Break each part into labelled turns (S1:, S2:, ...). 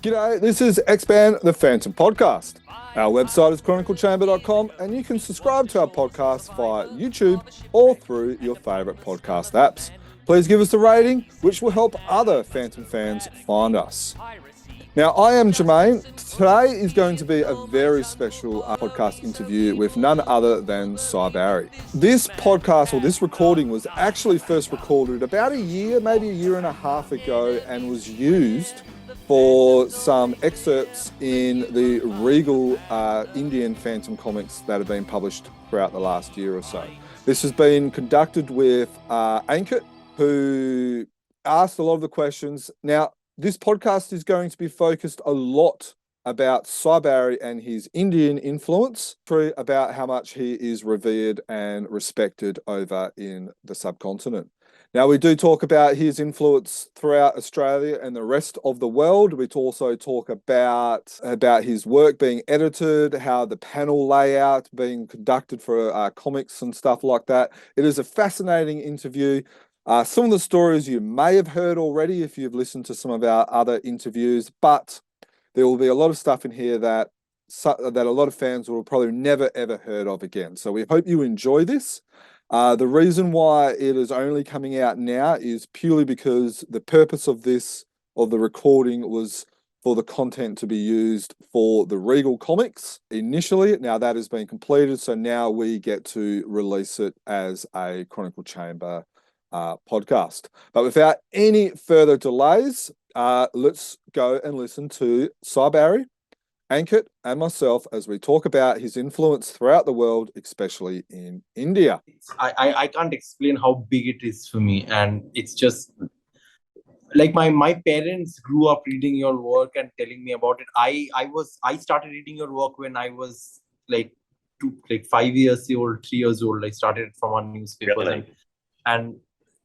S1: G'day, this is X-Band, the Phantom Podcast. Our website is chroniclechamber.com and you can subscribe to our podcast via YouTube or through your favourite podcast apps. Please give us a rating, which will help other Phantom fans find us. Now, I am Jermayn. Today is going to be a very special podcast interview with none other than Cy Barry. This podcast, or this recording, was actually first recorded about a year, maybe a year and a half ago, and was used for some excerpts in the Regal Indian Phantom comics that have been published throughout the last year or so. This has been conducted with Ankit, who asked a lot of the questions. Now, this podcast is going to be focused a lot about Cy Barry and his Indian influence, about how much he is revered and respected over in the subcontinent. Now, we do talk about his influence throughout Australia and the rest of the world. We also talk about his work being edited, how the panel layout being conducted for comics and stuff like that. It is a fascinating interview. Some of the stories you may have heard already if you've listened to some of our other interviews, but there will be a lot of stuff in here that a lot of fans will probably never, ever heard of again. So we hope you enjoy this. The reason why it is only coming out now is purely because the purpose of the recording was for the content to be used for the Regal comics initially. Now that has been completed, so now we get to release it as a Chronicle Chamber podcast. But without any further delays, let's go and listen to Cy Barry, Ankit, and myself as we talk about his influence throughout the world, especially in India.
S2: I can't explain how big it is for me, and it's just like my parents grew up reading your work and telling me about it. I started reading your work when I was like 5 years old, 3 years old. I started from one newspaper,
S3: really?
S2: and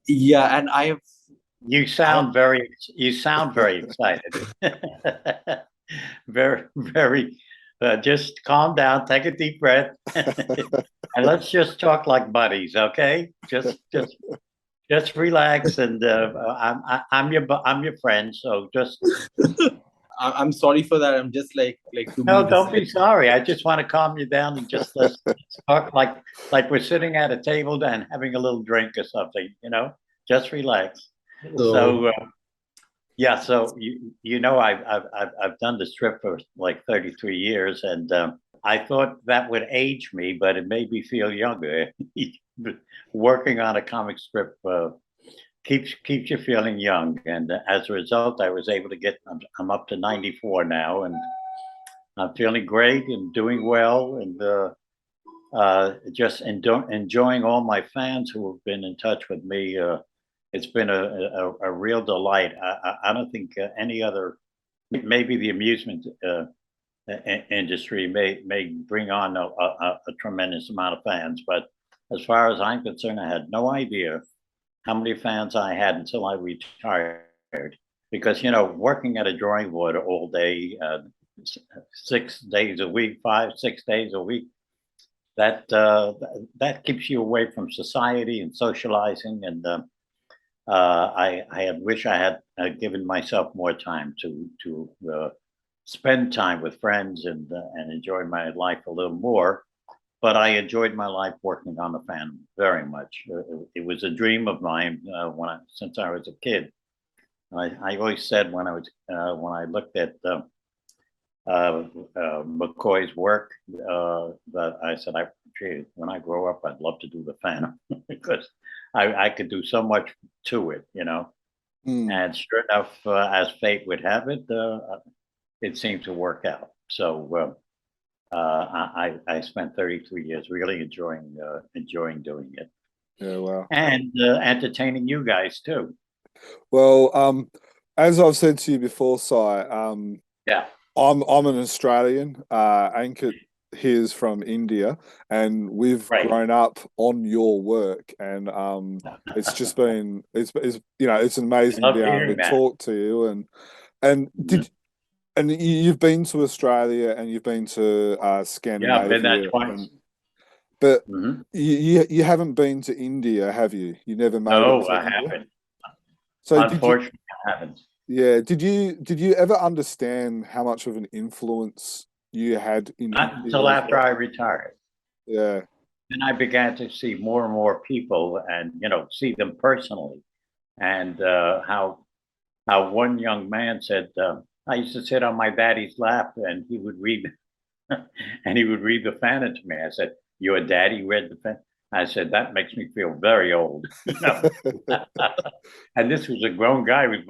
S2: yeah, and I have.
S3: You sound very excited. Very, very. Just calm down, take a deep breath, and let's just talk like buddies, okay? Just relax, and I'm your friend, so just.
S2: I'm sorry for that. I'm just like.
S3: No, don't be sorry. I just want to calm you down and just let's talk like we're sitting at a table and having a little drink or something. Just relax. So yeah. So you know I've done the strip for like 33 years, and I thought that would age me, but it made me feel younger. Working on a comic strip keeps you feeling young, and as a result, I was able to get. I'm up to 94 now, and I'm feeling great and doing well, and just enjoying all my fans who have been in touch with me. It's been a real delight. I don't think any other, maybe the amusement industry may bring on a tremendous amount of fans, but as far as I'm concerned, I had no idea how many fans I had until I retired. Because working at a drawing board all day, 6 days a week, 5-6 days a week, that keeps you away from society and socializing, and I wish I had given myself more time to spend time with friends and enjoy my life a little more. But I enjoyed my life working on the Phantom very much. It was a dream of mine since I was a kid. I always said when I looked at McCoy's work, that I said, when I grow up, I'd love to do the Phantom because I could do so much to it, And sure enough, as fate would have it, it seemed to work out. So I spent 33 years really enjoying doing it.
S1: Yeah, wow.
S3: And entertaining you guys too.
S1: Well, as I've said to you before, Cy,
S3: yeah,
S1: I'm an Australian. Ankit here's from India, and we've grown up on your work, and it's just been it's amazing to be able to talk to you, and you've been to Australia and you've been to Scandinavia.
S3: Yeah, I've been there twice.
S1: But you haven't been to India, have you? You never made it to
S3: I
S1: India?
S3: haven't.
S1: So
S3: unfortunately, I haven't.
S1: Yeah. Did you ever understand how much of an influence you had in
S3: Not
S1: India
S3: until
S1: as
S3: after
S1: well?
S3: I retired.
S1: Yeah.
S3: Then I began to see more and more people, and see them personally, and how one young man said, I used to sit on my daddy's lap, and he would read, and he would read the Phantom to me. I said, "Your daddy read the Phantom?" I said, "That makes me feel very old." And this was a grown guy, who was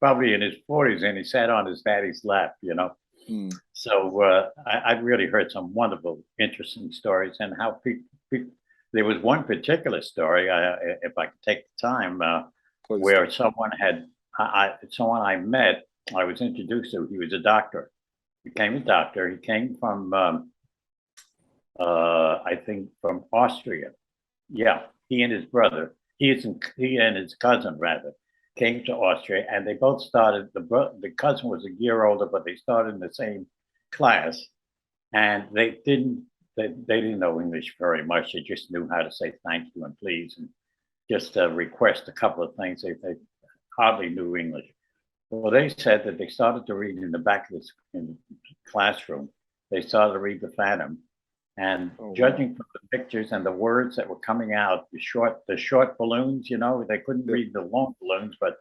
S3: probably in his 40s, and he sat on his daddy's lap.
S1: Mm.
S3: So I've really heard some wonderful, interesting stories, and how people. There was one particular story, if I could take the time,
S1: Please
S3: where
S1: do.
S3: someone I met, I was introduced to. He was a doctor. He became a doctor. He came from, I think, from Austria. Yeah, he and his brother, he and his cousin rather, came to Austria, and they both started. The cousin was a year older, but they started in the same class, and they didn't know English very much. They just knew how to say thank you and please, and just request a couple of things. They hardly knew English. Well, they said that they started to read in the back of in the classroom. They started to read the Phantom, and
S1: Oh, wow.
S3: judging from the pictures and the words that were coming out, the short balloons, they couldn't
S1: Yeah.
S3: read the long balloons, but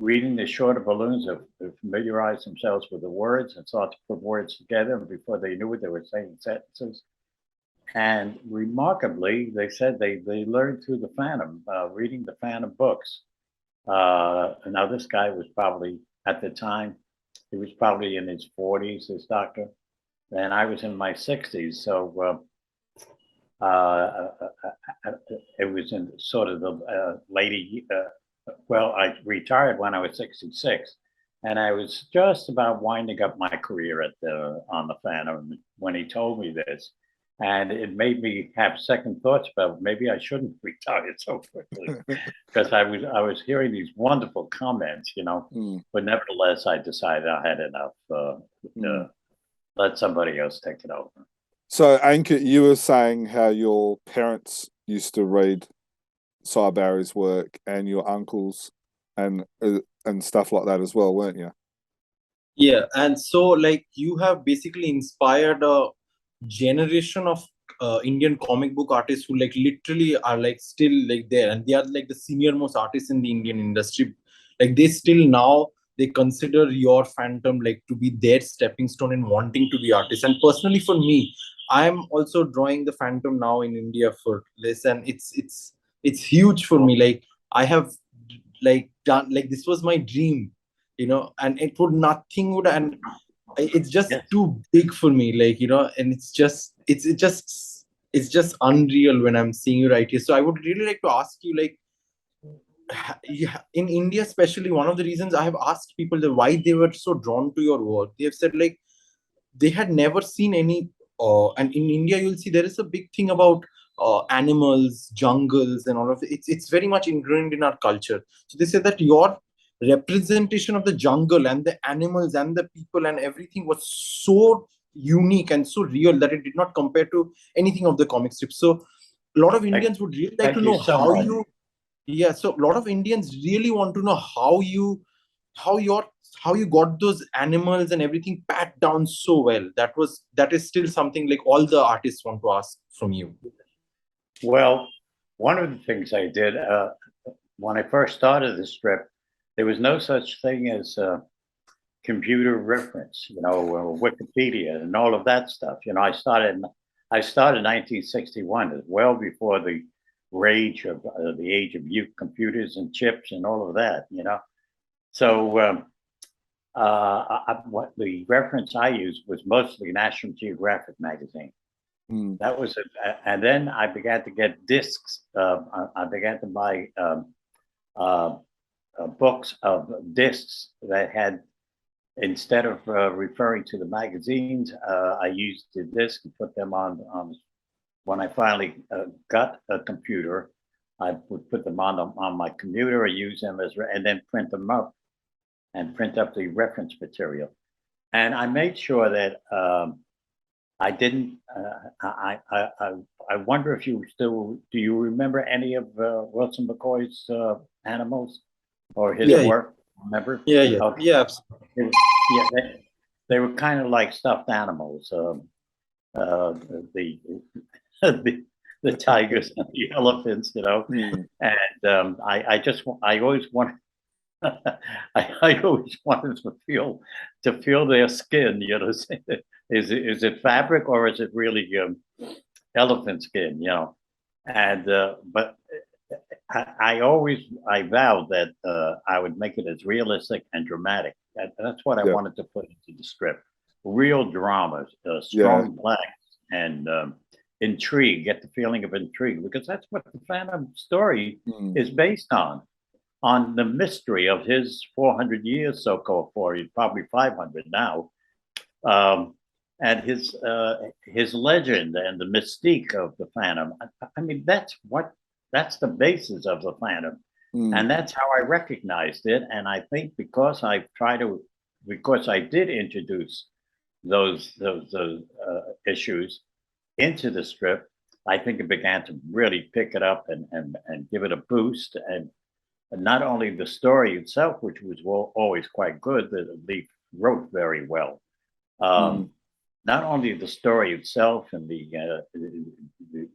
S3: reading the shorter balloons, they familiarized themselves with the words and started to put words together. And before they knew it, they were saying sentences. And remarkably, they said they learned through the Phantom, reading the Phantom books. Now, this guy was probably, at the time, he was probably in his 40s, this doctor, and I was in my 60s. So it was in sort of the late, well, I retired when I was 66, and I was just about winding up my career on the Phantom when he told me this. And it made me have second thoughts about maybe I shouldn't retire so quickly, because I was hearing these wonderful comments,
S1: Mm.
S3: but nevertheless, I decided I had enough. Let somebody else take it over.
S1: So, Ankit, you were saying how your parents used to read Cy Barry's work, and your uncles and stuff like that as well, weren't you?
S2: Yeah, and so like you have basically inspired a generation of Indian comic book artists who like literally are like still like there, and they are like the senior most artists in the Indian industry. Like they still now they consider your Phantom like to be their stepping stone in wanting to be artists. And personally for me, I'm also drawing the Phantom now in India for this, and it's huge for me. Like I have like done like this was my dream, and it would nothing would and it's just
S3: Yes.
S2: too big for me, like and it's just unreal when I'm seeing you right here. So I would really like to ask you, like, in India especially, one of the reasons I have asked people that why they were so drawn to your work, they have said like they had never seen any and in India you'll see there is a big thing about animals, jungles, and all of it. It's very much ingrained in our culture. So they said that your representation of the jungle and the animals and the people and everything was so unique and so real that it did not compare to anything of the comic strip. So a lot of Indians would really like
S3: Thank
S2: to
S3: you
S2: know
S3: so
S2: how
S3: much.
S2: you yeah, so a lot of Indians really want to know how your how you got those animals and everything pat down so well. That is still something like all the artists want to ask from you.
S3: Well, one of the things I did when I first started the strip, there was no such thing as computer reference, Wikipedia and all of that stuff. I started in 1961, well before the rage of the age of youth computers and chips and all of that. So what the reference I used was mostly National Geographic magazine.
S1: Mm.
S3: That was it. And then I began to get discs. I began to buy books of discs that had, instead of referring to the magazines, I used the disc and put them on. When I finally got a computer, I would put them on my computer or use them and then print them up and print up the reference material. And I made sure that I didn't. I wonder if you still do. You remember any of Wilson McCoy's animals or his
S2: Yeah,
S3: work? Remember?
S2: Yeah.
S3: Okay.
S2: Yeah. Absolutely.
S3: They were, yeah, they were kind of like stuffed animals. The the tigers and the elephants,
S1: Mm.
S3: And I always want I always wanted to feel their skin. Is it fabric or is it really elephant skin? And but I vowed that I would make it as realistic and dramatic. That's what I
S1: Yeah.
S3: wanted to put into the script. Real dramas,
S1: Yeah.
S3: strong blacks, and intrigue. Get the feeling of intrigue because that's what the Phantom story
S1: Mm.
S3: is based on the mystery of his 400 years, so-called 400, probably 500 now, and his legend and the mystique of the Phantom. I mean, that's the basis of the Phantom,
S1: Mm.
S3: and that's how I recognized it. And I think because I did introduce those issues into the strip, I think it began to really pick it up and give it a boost. And not only the story itself, which was always quite good, that Lee wrote very well. Not only the story itself and the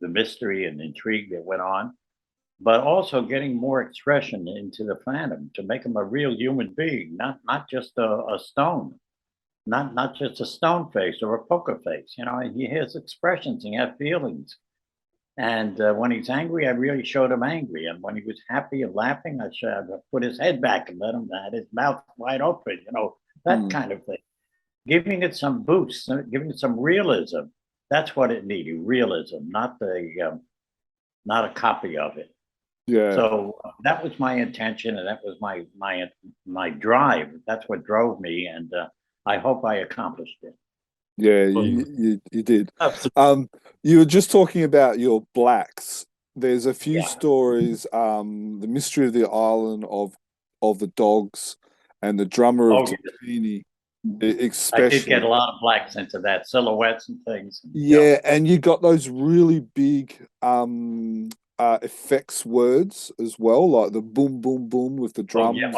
S3: mystery and intrigue that went on, but also getting more expression into the Phantom to make him a real human being, not just a stone, not just a stone face or a poker face. He has expressions, he has feelings. And when he's angry, I really showed him angry. And when he was happy and laughing, I put his head back and let him have his mouth wide open, that kind of thing. Giving it some boost, giving it some realism. That's what it needed, realism, not a copy of it.
S1: Yeah.
S3: So that was my intention, and that was my drive. That's what drove me, and I hope I accomplished it.
S1: Yeah, you did.
S2: Absolutely.
S1: You were just talking about your blacks. There's a few
S3: Yeah.
S1: stories, the mystery of the island of the dogs and the drummer of Tahini,
S3: I did get
S1: especially.
S3: a lot of blacks into that, silhouettes and things.
S1: Yeah, and you got those really big effects words as well, like the boom boom boom with the drums.
S3: Yeah.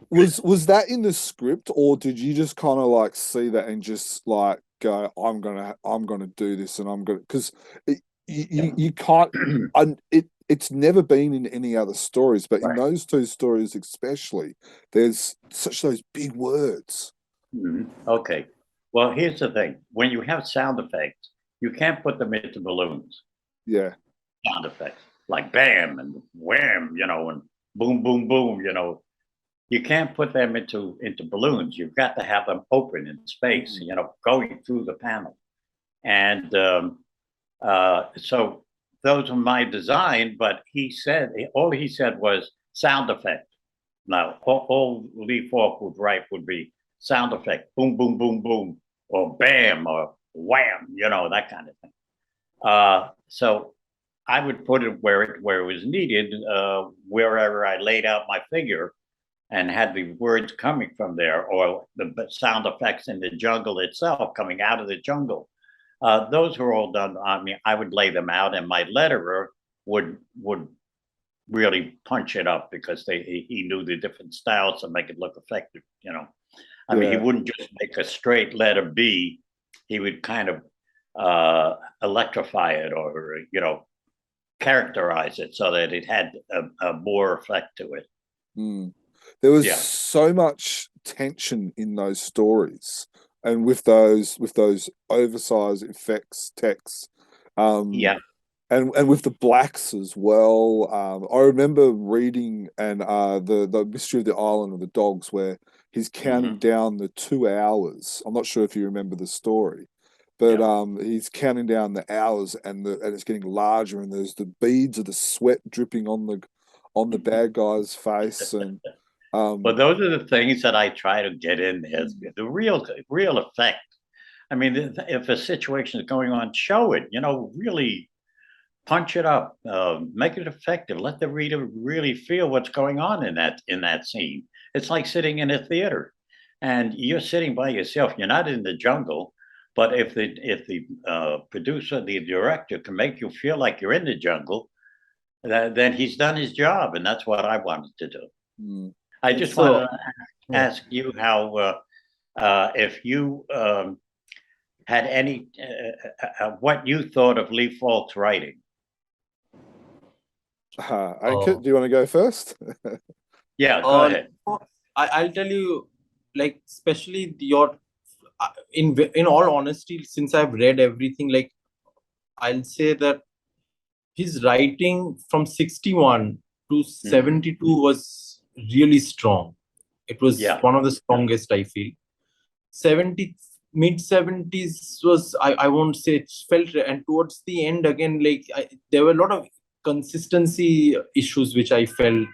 S1: Was that in the script, or did you just kind of like see that and just like go, I'm gonna do this, and I'm gonna, because you can't, it's never been in any other stories, but in
S3: Right.
S1: those two stories especially, there's such those big words.
S3: Okay. Well, here's the thing: when you have sound effects, you can't put them into balloons.
S1: Yeah.
S3: Sound effects like bam and wham, and boom, boom, boom. You can't put them into balloons. You've got to have them open in space, going through the panel. And so those are my design. But all he said was sound effect. Now, all Lee Falk would write would be sound effect, boom, boom, boom, boom, or bam, or wham, that kind of thing. So I would put it where it was needed, wherever I laid out my figure and had the words coming from there, or the sound effects in the jungle itself coming out of the jungle. Those were all done. I mean, I would lay them out, and my letterer would really punch it up because he knew the different styles to make it look effective. I mean, he wouldn't just make a straight letter B. He would kind of electrify it, or characterize it so that it had a more effect to it.
S1: There was so much tension in those stories, and with those oversized effects texts, and with the blacks as well. I remember reading and the mystery of the island of the dogs, where he's counting down the 2 hours. I'm not sure if you remember the story, but he's counting down the hours, and it's getting larger, and there's the beads of the sweat dripping on the bad guy's face. And
S3: but those are the things that I try to get in there, the real effect. I mean, if a situation is going on, show it, really punch it up, make it effective, let the reader really feel what's going on in that scene. It's like sitting in a theater and you're sitting by yourself, you're not in the jungle. But if the producer, the director, can make you feel like you're in the jungle, then he's done his job, and that's what I wanted to do. I just
S2: So,
S3: wanted to
S2: yeah.
S3: ask you how, if you had any, what you thought of Lee Falk's writing.
S1: Ankit, do you want to go first?
S3: Yeah, go ahead.
S2: I'll tell you, like, especially your, in all honesty, since I've read everything, like, I'll say that his writing from 61 to 72 was really strong. It was one of the strongest, I feel. 70, mid 70s was, I won't say it felt, and towards the end again, like, there were a lot of consistency issues which I felt.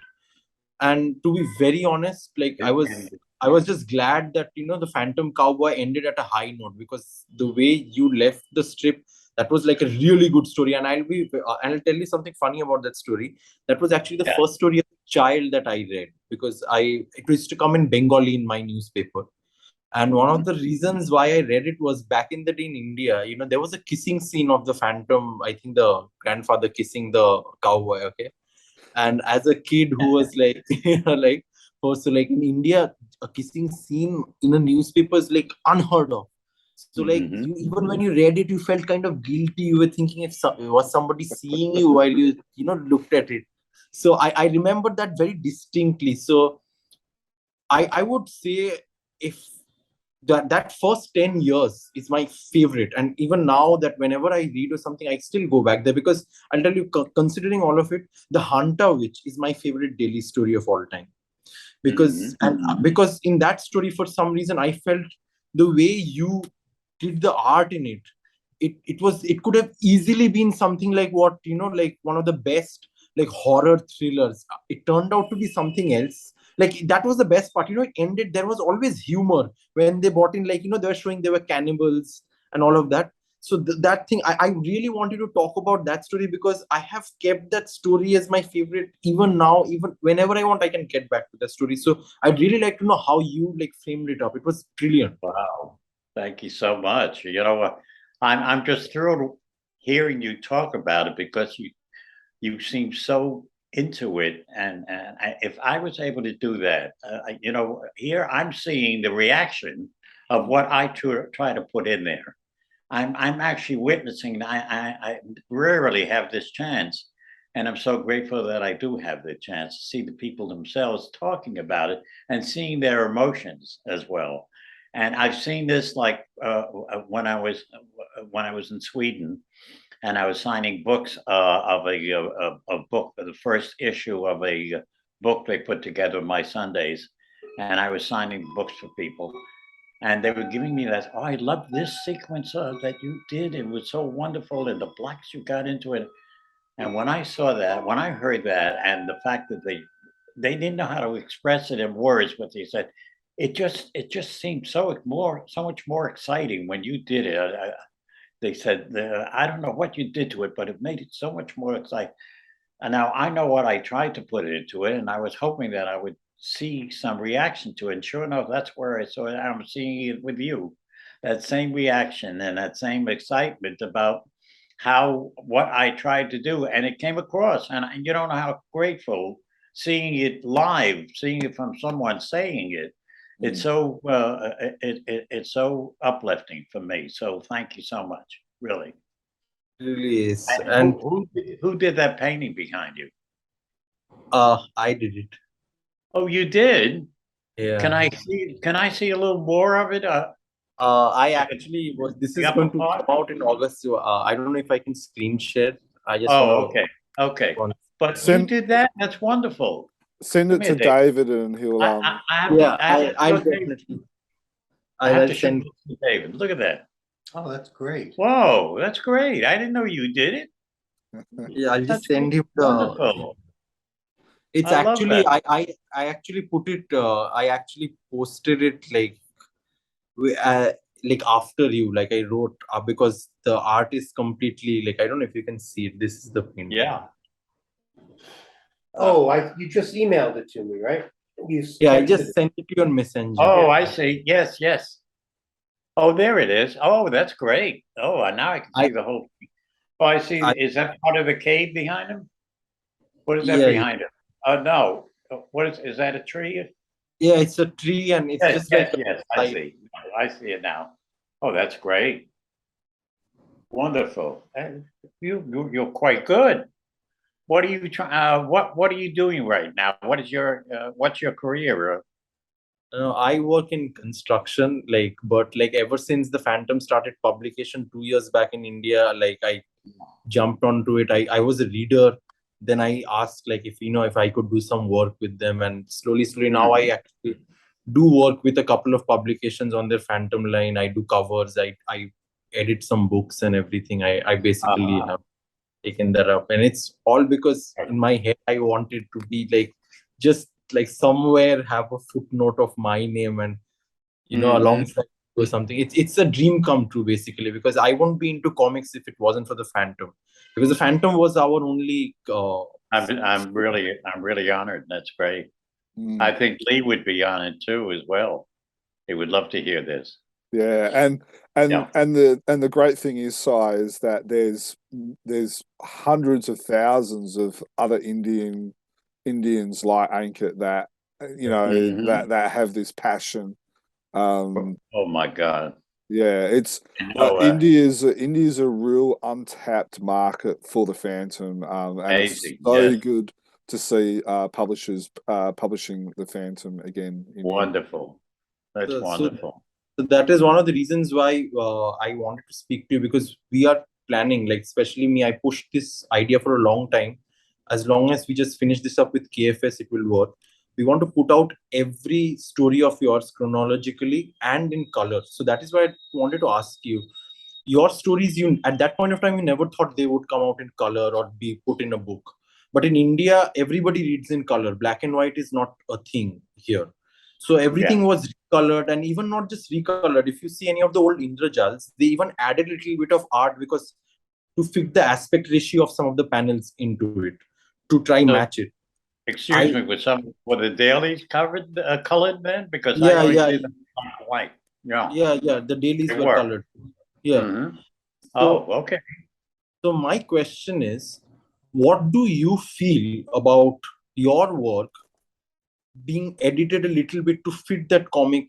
S2: And to be very honest, like, I was just glad that, the Phantom Cowboy ended at a high note, because the way you left the strip, that was like a really good story. And I'll tell you something funny about that story. That was actually the first story as a child that I read, because it used to come in Bengali in my newspaper. And one of the reasons why I read it was, back in the day in India, there was a kissing scene of the Phantom. I think the grandfather kissing the cowboy. Okay. And as a kid who was like, like, also, like, in India, a kissing scene in a newspaper is like unheard of. So, like, even when you read it, you felt kind of guilty. You were thinking, if was somebody seeing you while you looked at it. So I remember that very distinctly. So I would say, if that first 10 years is my favorite, and even now, that whenever I read or something, I still go back there, because I'll tell you, considering all of it, The Hunter Witch is my favorite daily story of all time, because because in that story, for some reason, I felt the way you did the art in it could have easily been something like what like one of the best, like, horror thrillers. It turned out to be something else. Like, that was the best part. It ended, there was always humor when they brought in, like, they were showing they were cannibals and all of that. So that thing, I really wanted to talk about that story, because I have kept that story as my favorite. Even now, even whenever I want, I can get back to that story. So I'd really like to know how you, like, framed it up. It was brilliant.
S3: Wow. Thank you so much. I'm just thrilled hearing you talk about it, because you seem so into it. And if I was able to do that, here I'm seeing the reaction of what I try to put in there. I'm actually witnessing. I rarely have this chance, and I'm so grateful that I do have the chance to see the people themselves talking about it and seeing their emotions as well. And I've seen this, like, when I was in Sweden, and I was signing books of a book, the first issue of a book they put together my Sundays, and I was signing books for people, and they were giving me that. Oh, I love this sequence that you did. It was so wonderful, and the blacks you got into it. And when I saw that, when I heard that, and the fact that they didn't know how to express it in words, but they said it just seemed so much more exciting when you did it. They said, I don't know what you did to it, but it made it so much more exciting. And now I know what I tried to put into it, and I was hoping that I would see some reaction to it. And sure enough, that's where I saw it. I'm seeing it with you, that same reaction and that same excitement about what I tried to do, and it came across. And you don't know how grateful seeing it live, seeing it from someone saying it. It's so it's so uplifting for me. So thank you so much, really.
S2: It really is.
S3: And who did that painting behind you?
S2: I did it.
S3: Oh, you did?
S2: Yeah.
S3: Can I see a little more of it?
S2: I actually was. This is going to come out in August. So I don't know if I can screen share. I just.
S3: Oh, okay. But you did that? That's wonderful.
S1: Send it to David, and he'll.
S2: I'll definitely.
S3: I have to send it to David. Look at that.
S4: Oh, that's great.
S3: Whoa, that's great. I didn't know you did it.
S2: Yeah, I'll just send him the.
S3: Wonderful.
S2: It's actually I actually put it. I actually posted it like after you. Like, I wrote because the art is completely, like, I don't know if you can see it. This is the painting.
S3: Yeah.
S4: Oh, you just emailed it to me, right?
S2: I just sent it to you on Messenger.
S3: Oh, I see. Yes. Oh, there it is. Oh, that's great. Oh, now I can see the whole thing. Oh, I see. Is that part of the cave behind him? What is that behind him? Oh, no. What is that, a tree?
S2: Yeah, it's a tree, and it's
S3: Yes,
S2: just
S3: yes,
S2: like
S3: yes, I see. I see it now. Oh, that's great. Wonderful. And you're quite good. What are you trying? What are you doing right now? What's your career?
S2: I work in construction, like, but like ever since the Phantom started publication 2 years back in India, like I jumped onto it. I was a reader. Then I asked like if if I could do some work with them, and slowly now I actually do work with a couple of publications on their Phantom line. I do covers. I edit some books and everything. I basically have taken that up, and it's all because in my head I wanted to be like just like somewhere have a footnote of my name, and alongside or something. It's a dream come true basically, because I won't be into comics if it wasn't for the Phantom, because the Phantom was our only
S3: I'm really honored. That's great.
S1: Mm.
S3: I think Lee would be honored too as well. He would love to hear this.
S1: Yeah, and
S3: Yeah.
S1: the great thing is, Sai, is that there's hundreds of thousands of other Indians like Ankit that that have this passion.
S3: Oh my God.
S1: Yeah, it's
S3: No,
S1: India's a real untapped market for the Phantom, and it's
S3: amazing.
S1: so
S3: Yes.
S1: good to see publishers publishing the Phantom again. In
S3: Wonderful. That's
S2: So-
S3: wonderful.
S2: So that is one of the reasons why I wanted to speak to you, because we are planning, like especially me, I pushed this idea for a long time. As long as we just finish this up with KFS, it will work. We want to put out every story of yours chronologically and in color. So that is why I wanted to ask you, your stories, you at that point of time, you never thought they would come out in color or be put in a book. But in India, everybody reads in color. Black and white is not a thing here. So everything was recolored, and even not just recolored. If you see any of the old Indrajals, they even added a little bit of art because to fit the aspect ratio of some of the panels into it, to try match it.
S3: Excuse me, were the dailies covered colored then? Because I
S2: Yeah,
S3: always
S2: yeah,
S3: see them black and white. Yeah.
S2: yeah. The dailies
S3: They
S2: were
S3: were.
S2: colored. Yeah.
S3: Mhm.
S2: So,
S3: Oh, okay.
S2: so my question is, what do you feel about your work being edited a little bit to fit that comic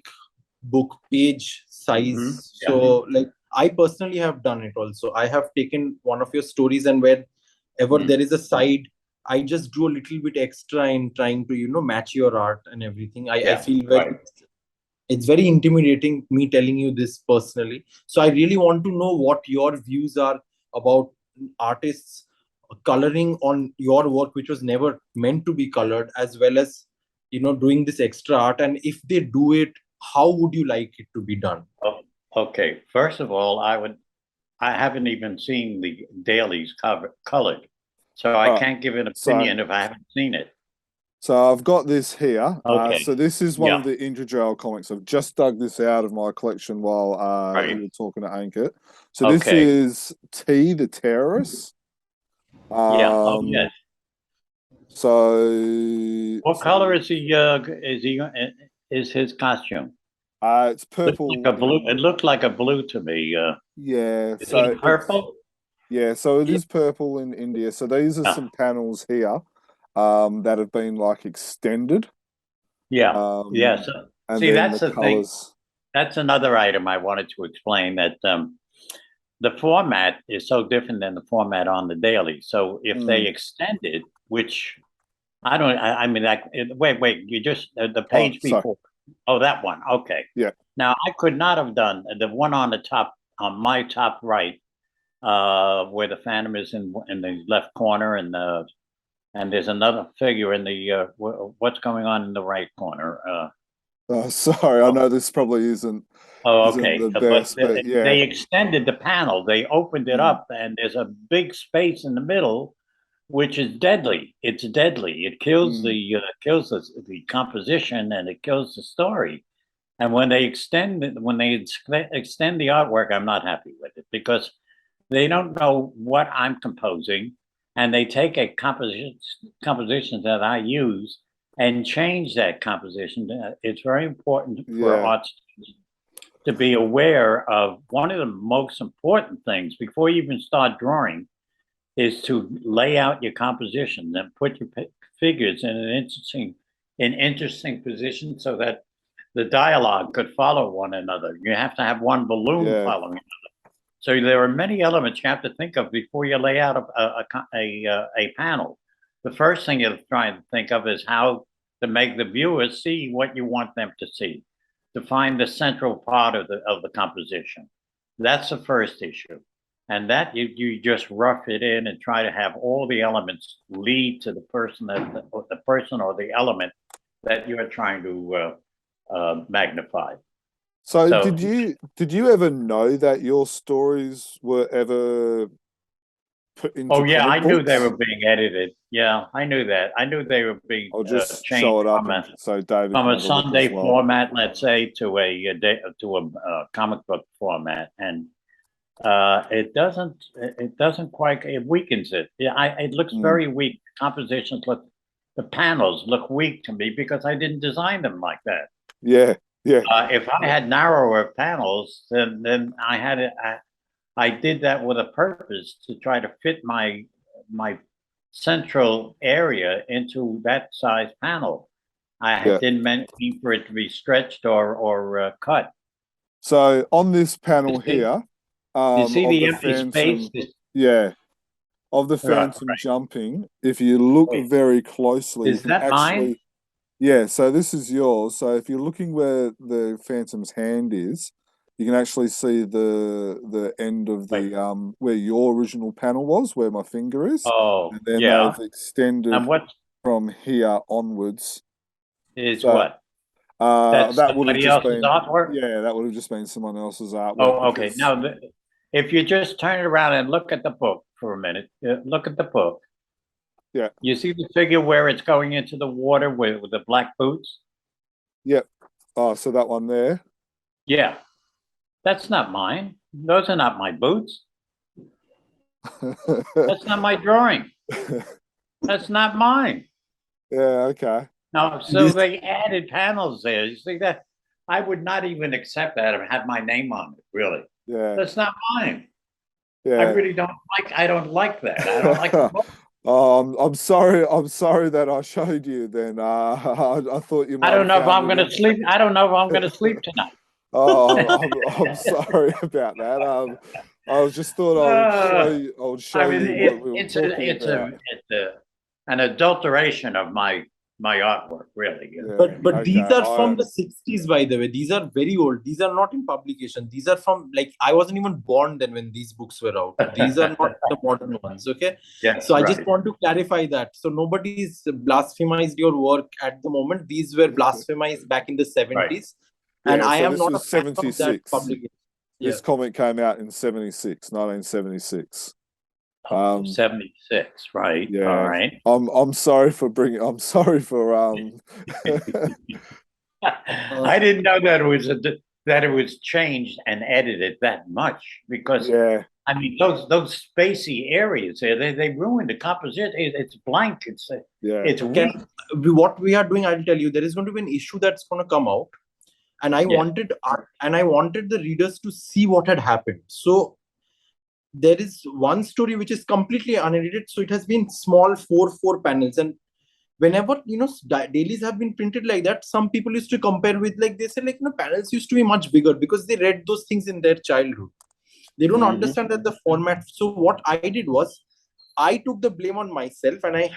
S2: book page size?
S3: Yeah.
S2: So like I personally have done it also. I have taken one of your stories, and wherever there is a side, I just do a little bit extra in trying to match your art and everything. I feel it's very intimidating me telling you this personally. So I really want to know what your views are about artists coloring on your work, which was never meant to be colored, as well as doing this extra art. And if they do it, how would you like it to be done?
S3: Oh, okay. First of all, I haven't even seen the dailies colored, so I can't give an opinion if I haven't seen it.
S1: So I've got this here.
S3: Okay.
S1: So this is one of the Indrajal comics. I've just dug this out of my collection while you were talking to Ankit. So this is T, the terrorist.
S3: Yes.
S1: So
S3: What color is he? Is his costume?
S1: it's purple.
S3: Like a blue. It looked like a blue to me.
S1: Yeah.
S3: Is
S1: So
S3: it purple?
S1: Yeah, so it is purple in India. So these are some panels here that have been like extended.
S3: Yes.
S1: And
S3: See,
S1: then
S3: that's
S1: the
S3: the thing.
S1: colors.
S3: That's another item I wanted to explain, that the format is so different than the format on the daily. So if they extend it, which I mean, wait, you just, the page before. Oh, that one. Okay.
S1: Yeah.
S3: Now, I could not have done the one on the top, on my top right, where the Phantom is in the left corner, and there's another figure in the what's going on in the right corner.
S1: Sorry, I know this probably isn't the best, but yeah.
S3: They extended the panel. They opened it up, and there's a big space in the middle, which is deadly. It's deadly. It kills the composition, and it kills the story. And when they extend the artwork, I'm not happy with it, because they don't know what I'm composing, and they take a composition that I use and change that composition. It's very important for artists to be aware of one of the most important things before you even start drawing, is to lay out your composition and put your figures in an interesting in interesting positions so that the dialogue could follow one another. You have to have one balloon
S1: Yeah.
S3: following another. So there are many elements you have to think of before you lay out a panel. The first thing you're trying to think of is how to make the viewer see what you want them to see, to find the central part of the composition. That's the first issue. And that you just rough it in and try to have all the elements lead to the person or the element that you're trying to magnify.
S1: So did you ever know that your stories were ever put into?
S3: Oh yeah, I
S1: comic
S3: knew
S1: books?
S3: they were being edited. Yeah, I knew that. I knew they were being
S1: I'll just
S3: changed
S1: show it up
S3: from
S1: so David
S3: from
S1: can
S3: a
S1: have look
S3: Sunday
S1: as well.
S3: format, let's say, to a comic book format, and it doesn't quite, it weakens it. Yeah, it looks very weak. Compositions look, the panels look weak to me because I didn't design them like that.
S1: Yeah, yeah.
S3: If I had narrower panels, then I did that with a purpose to try to fit my central area into that size panel. Didn't mean for it to be stretched or cut.
S1: So on this panel here,
S3: you see
S1: of
S3: the
S1: the
S3: empty
S1: Phantom,
S3: space?
S1: of the Phantom jumping, if you look very closely,
S3: Is that mine?
S1: Yeah, so this is yours. So if you're looking where the Phantom's hand is, you can actually see the end of the where your original panel was, where my finger is.
S3: Oh,
S1: and then
S3: yeah.
S1: they've extended
S3: And what
S1: from here onwards.
S3: is
S1: So,
S3: what?
S1: That's
S3: that would have just
S1: been
S3: artwork?
S1: Yeah, that would have just been someone else's artwork.
S3: Oh, okay. Now, if you just turn it around and look at the book for a minute, look at the book.
S1: Yeah.
S3: You see the figure where it's going into the water with the black boots?
S1: Yep. Oh, so that one there?
S3: Yeah. That's not mine. Those are not my boots. That's not my drawing. That's not mine.
S1: Yeah, okay.
S3: No, so they added panels there. You see that? I would not even accept that or have my name on it, really.
S1: Yeah.
S3: That's not mine.
S1: Yeah.
S3: I really don't like I don't like that. I don't like the book.
S1: I'm sorry that I showed you then. I thought you might.
S3: I don't know if I'm gonna sleep. I don't know if I'm gonna sleep tonight.
S1: I'm sorry about that. I just thought I would show you what we were talking about.
S3: It's an adulteration of my artwork, really.
S1: Yeah,
S2: But
S1: okay.
S2: these are from the 60s, by the way. These are very old. These are not in publication. These are from, like, I wasn't even born then when these books were out. These are not the modern ones, okay?
S3: Yeah,
S2: so I just want to clarify that. So nobody's blasphemized your work at the moment. These were blasphemized back in the 70s.
S1: Right.
S2: And
S1: Yeah,
S2: I
S1: so
S2: am
S1: this
S2: not a
S1: was
S2: fan of that
S1: 76.
S2: publication.
S1: This comic came out in 1976.
S3: 76, right?
S1: Yeah.
S3: All right.
S1: I'm sorry for bringing. I'm sorry for
S3: I didn't know that it was changed and edited that much because I mean those spacey areas they ruined the composition. It's blank. It's weak.
S2: What we are doing, I'll tell you, there is going to be an issue that's going to come out, and I wanted the readers to see what had happened. So there is one story which is completely unedited. So it has been small four panels, and whenever dailies have been printed like that, some people used to compare with, like, they say, like, panels used to be much bigger because they read those things in their childhood. They don't understand that the format. So what I did was I took the blame on myself, and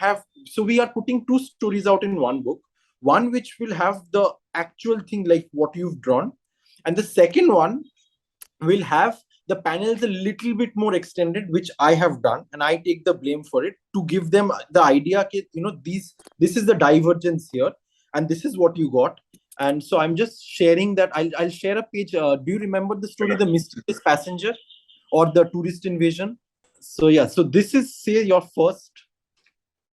S2: so we are putting two stories out in one book, one which will have the actual thing like what you've drawn, and the second one will have the panels a little bit more extended, which I have done, and I take the blame for it to give them the idea, this is the divergence here, and this is what you got. And so I'm just sharing that. I'll share a page. Do you remember the story, The Mysterious Passenger or The Tourist Invasion? So yeah, so this is, say, your first.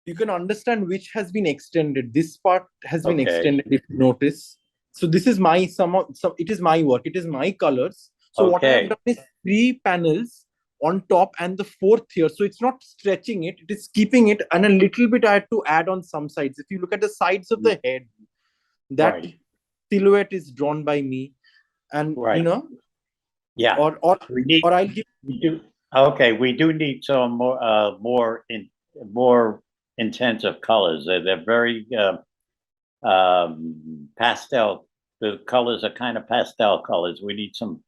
S2: You can understand which has been extended. This part has been extended, if you notice. So this is it is my work. It is my colors. So what I've done is 3 panels on top and the 4th here. So it's not stretching it. It is keeping it. And a little bit I had to add on some sides. If you look at the sides of the head, that silhouette is drawn by me. And,
S3: Yeah.
S2: Or I'll give...
S3: We do need some more intensive colors. They're very pastel. The colors are kind of pastel colors. We need some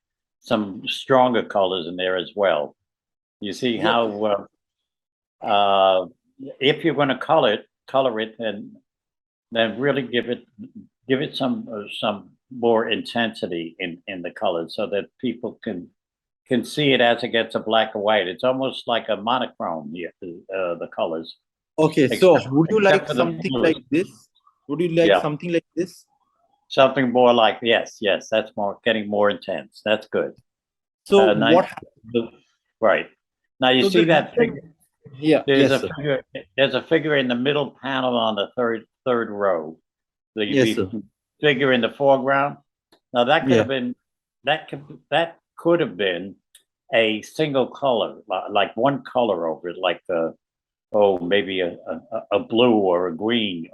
S3: stronger colors in there as well. You see how if you're going to color it, then really give it some more intensity in the colors so that people can see it as it gets a black and white. It's almost like a monochrome. The colors.
S2: Okay, so
S3: Except-
S2: would you like
S3: except for the
S2: something
S3: blues.
S2: like this? Would you like
S3: Yeah.
S2: something like this?
S3: Something more like yes. That's getting more intense. That's good.
S2: So
S3: Nice
S2: what?
S3: blue. Right now, you
S2: So
S3: see
S2: the
S3: that
S2: reason-
S3: figure.
S2: Yeah.
S3: There's
S2: Yes,
S3: a
S2: sir.
S3: figure. There's a figure in the middle panel on the third row.
S2: Yes, sir.
S3: Figure in the foreground. Now that could
S2: Yeah.
S3: have been that could have been a single color, like one color over it, like maybe a blue or a green,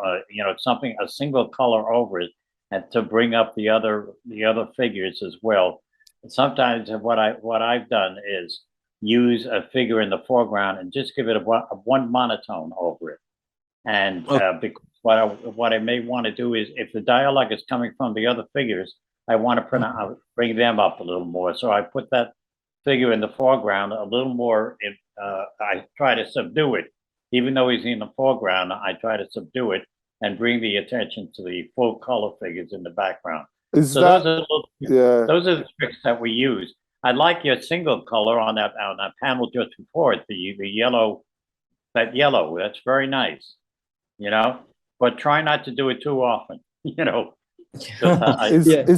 S3: something, a single color over it, and to bring up the other figures as well. Sometimes what I've done is use a figure in the foreground and just give it a one monotone over it. And because what I may want to do is, if the dialogue is coming from the other figures, I want to bring them up a little more. So I put that figure in the foreground a little more. I try to subdue it, even though he's in the foreground. I try to subdue it and bring the attention to the full color figures in the background.
S1: Is
S3: So
S1: that
S3: those are the tricks that we use. I like your single color on that panel just before it, the yellow. That yellow, that's very nice. But try not to do it too often.
S1: Is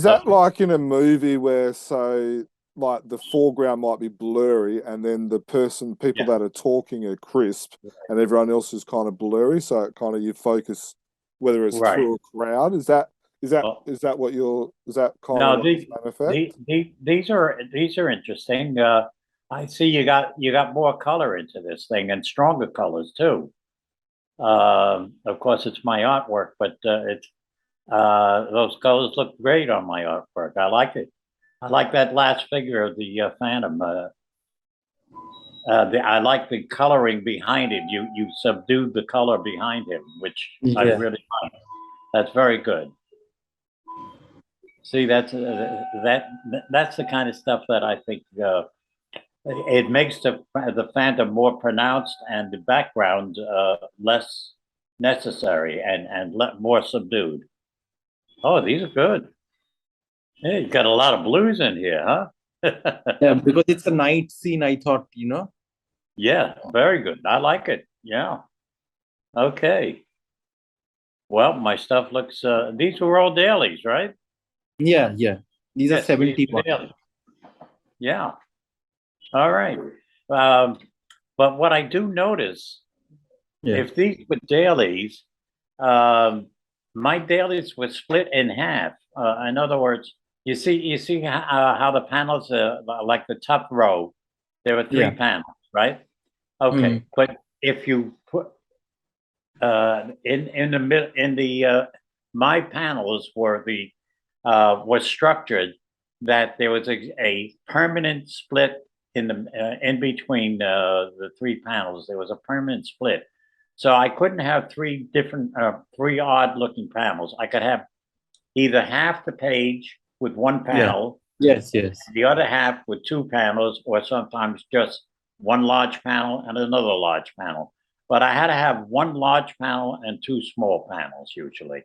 S1: that like in a movie where, so, like, the foreground might be blurry and then the people that are talking are crisp and everyone else is kind of blurry, so it kind of you focus whether it's through a crowd? Is that what you're? Is that kind of the effect?
S3: These are interesting. I see you got more color into this thing, and stronger colors too. Of course, it's my artwork, but those colors look great on my artwork. I like it. I like that last figure of the Phantom. I like the coloring behind it. You subdued the color behind him, which I really like. That's very good. See, that's the kind of stuff that I think it makes the Phantom more pronounced and the background less necessary and more subdued. Oh, these are good. Yeah, you got a lot of blues in here, huh?
S2: Yeah, because it's a night scene, I thought,
S3: Yeah, very good. I like it. Yeah. Okay. Well, my stuff looks. These were all dailies, right?
S2: Yeah. These are 71.
S3: Yeah. All right. But what I do notice, if these were dailies, my dailies were split in half. In other words, you see how the panels, like the top row, there were three panels, right? Okay, but if you put in the middle, my panels was structured that there was a permanent split in between the three panels. There was a permanent split, so I couldn't have three odd looking panels. I could have either half the page with one panel,
S2: Yes,
S3: the other half with two panels, or sometimes just one large panel and another large panel. But I had to have one large panel and two small panels usually.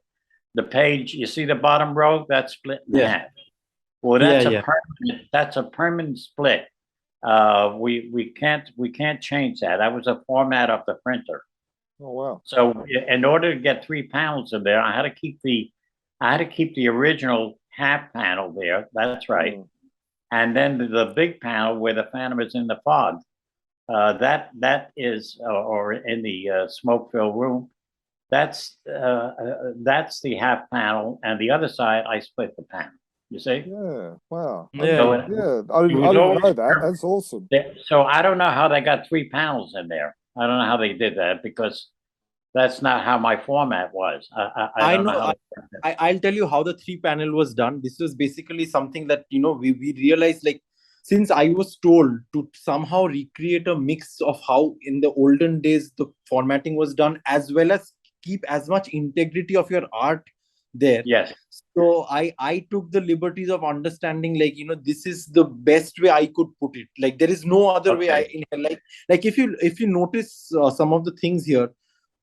S3: The page, you see the bottom row, that's split in half. Well, that's a permanent split. We can't change that. That was a format of the printer.
S1: Oh wow!
S3: So in order to get three panels in there, I had to keep the original half panel there. That's right. And then the big panel where the Phantom is in the fog. That is, or in the smoke-filled room. That's the half panel, and the other side I split the panel. You see?
S1: Yeah. Wow.
S2: Yeah.
S1: I didn't know that. That's awesome.
S3: So I don't know how they got three panels in there. I don't know how they did that because that's not how my format was. I know.
S2: I'll tell you how the three panel was done. This was basically something that we realized, like, since I was told to somehow recreate a mix of how in the olden days the formatting was done, as well as keep as much integrity of your art there.
S3: Yes.
S2: So I took the liberties of understanding, like, this is the best way I could put it. Like, there is no other way
S3: Okay.
S2: like if you notice some of the things here,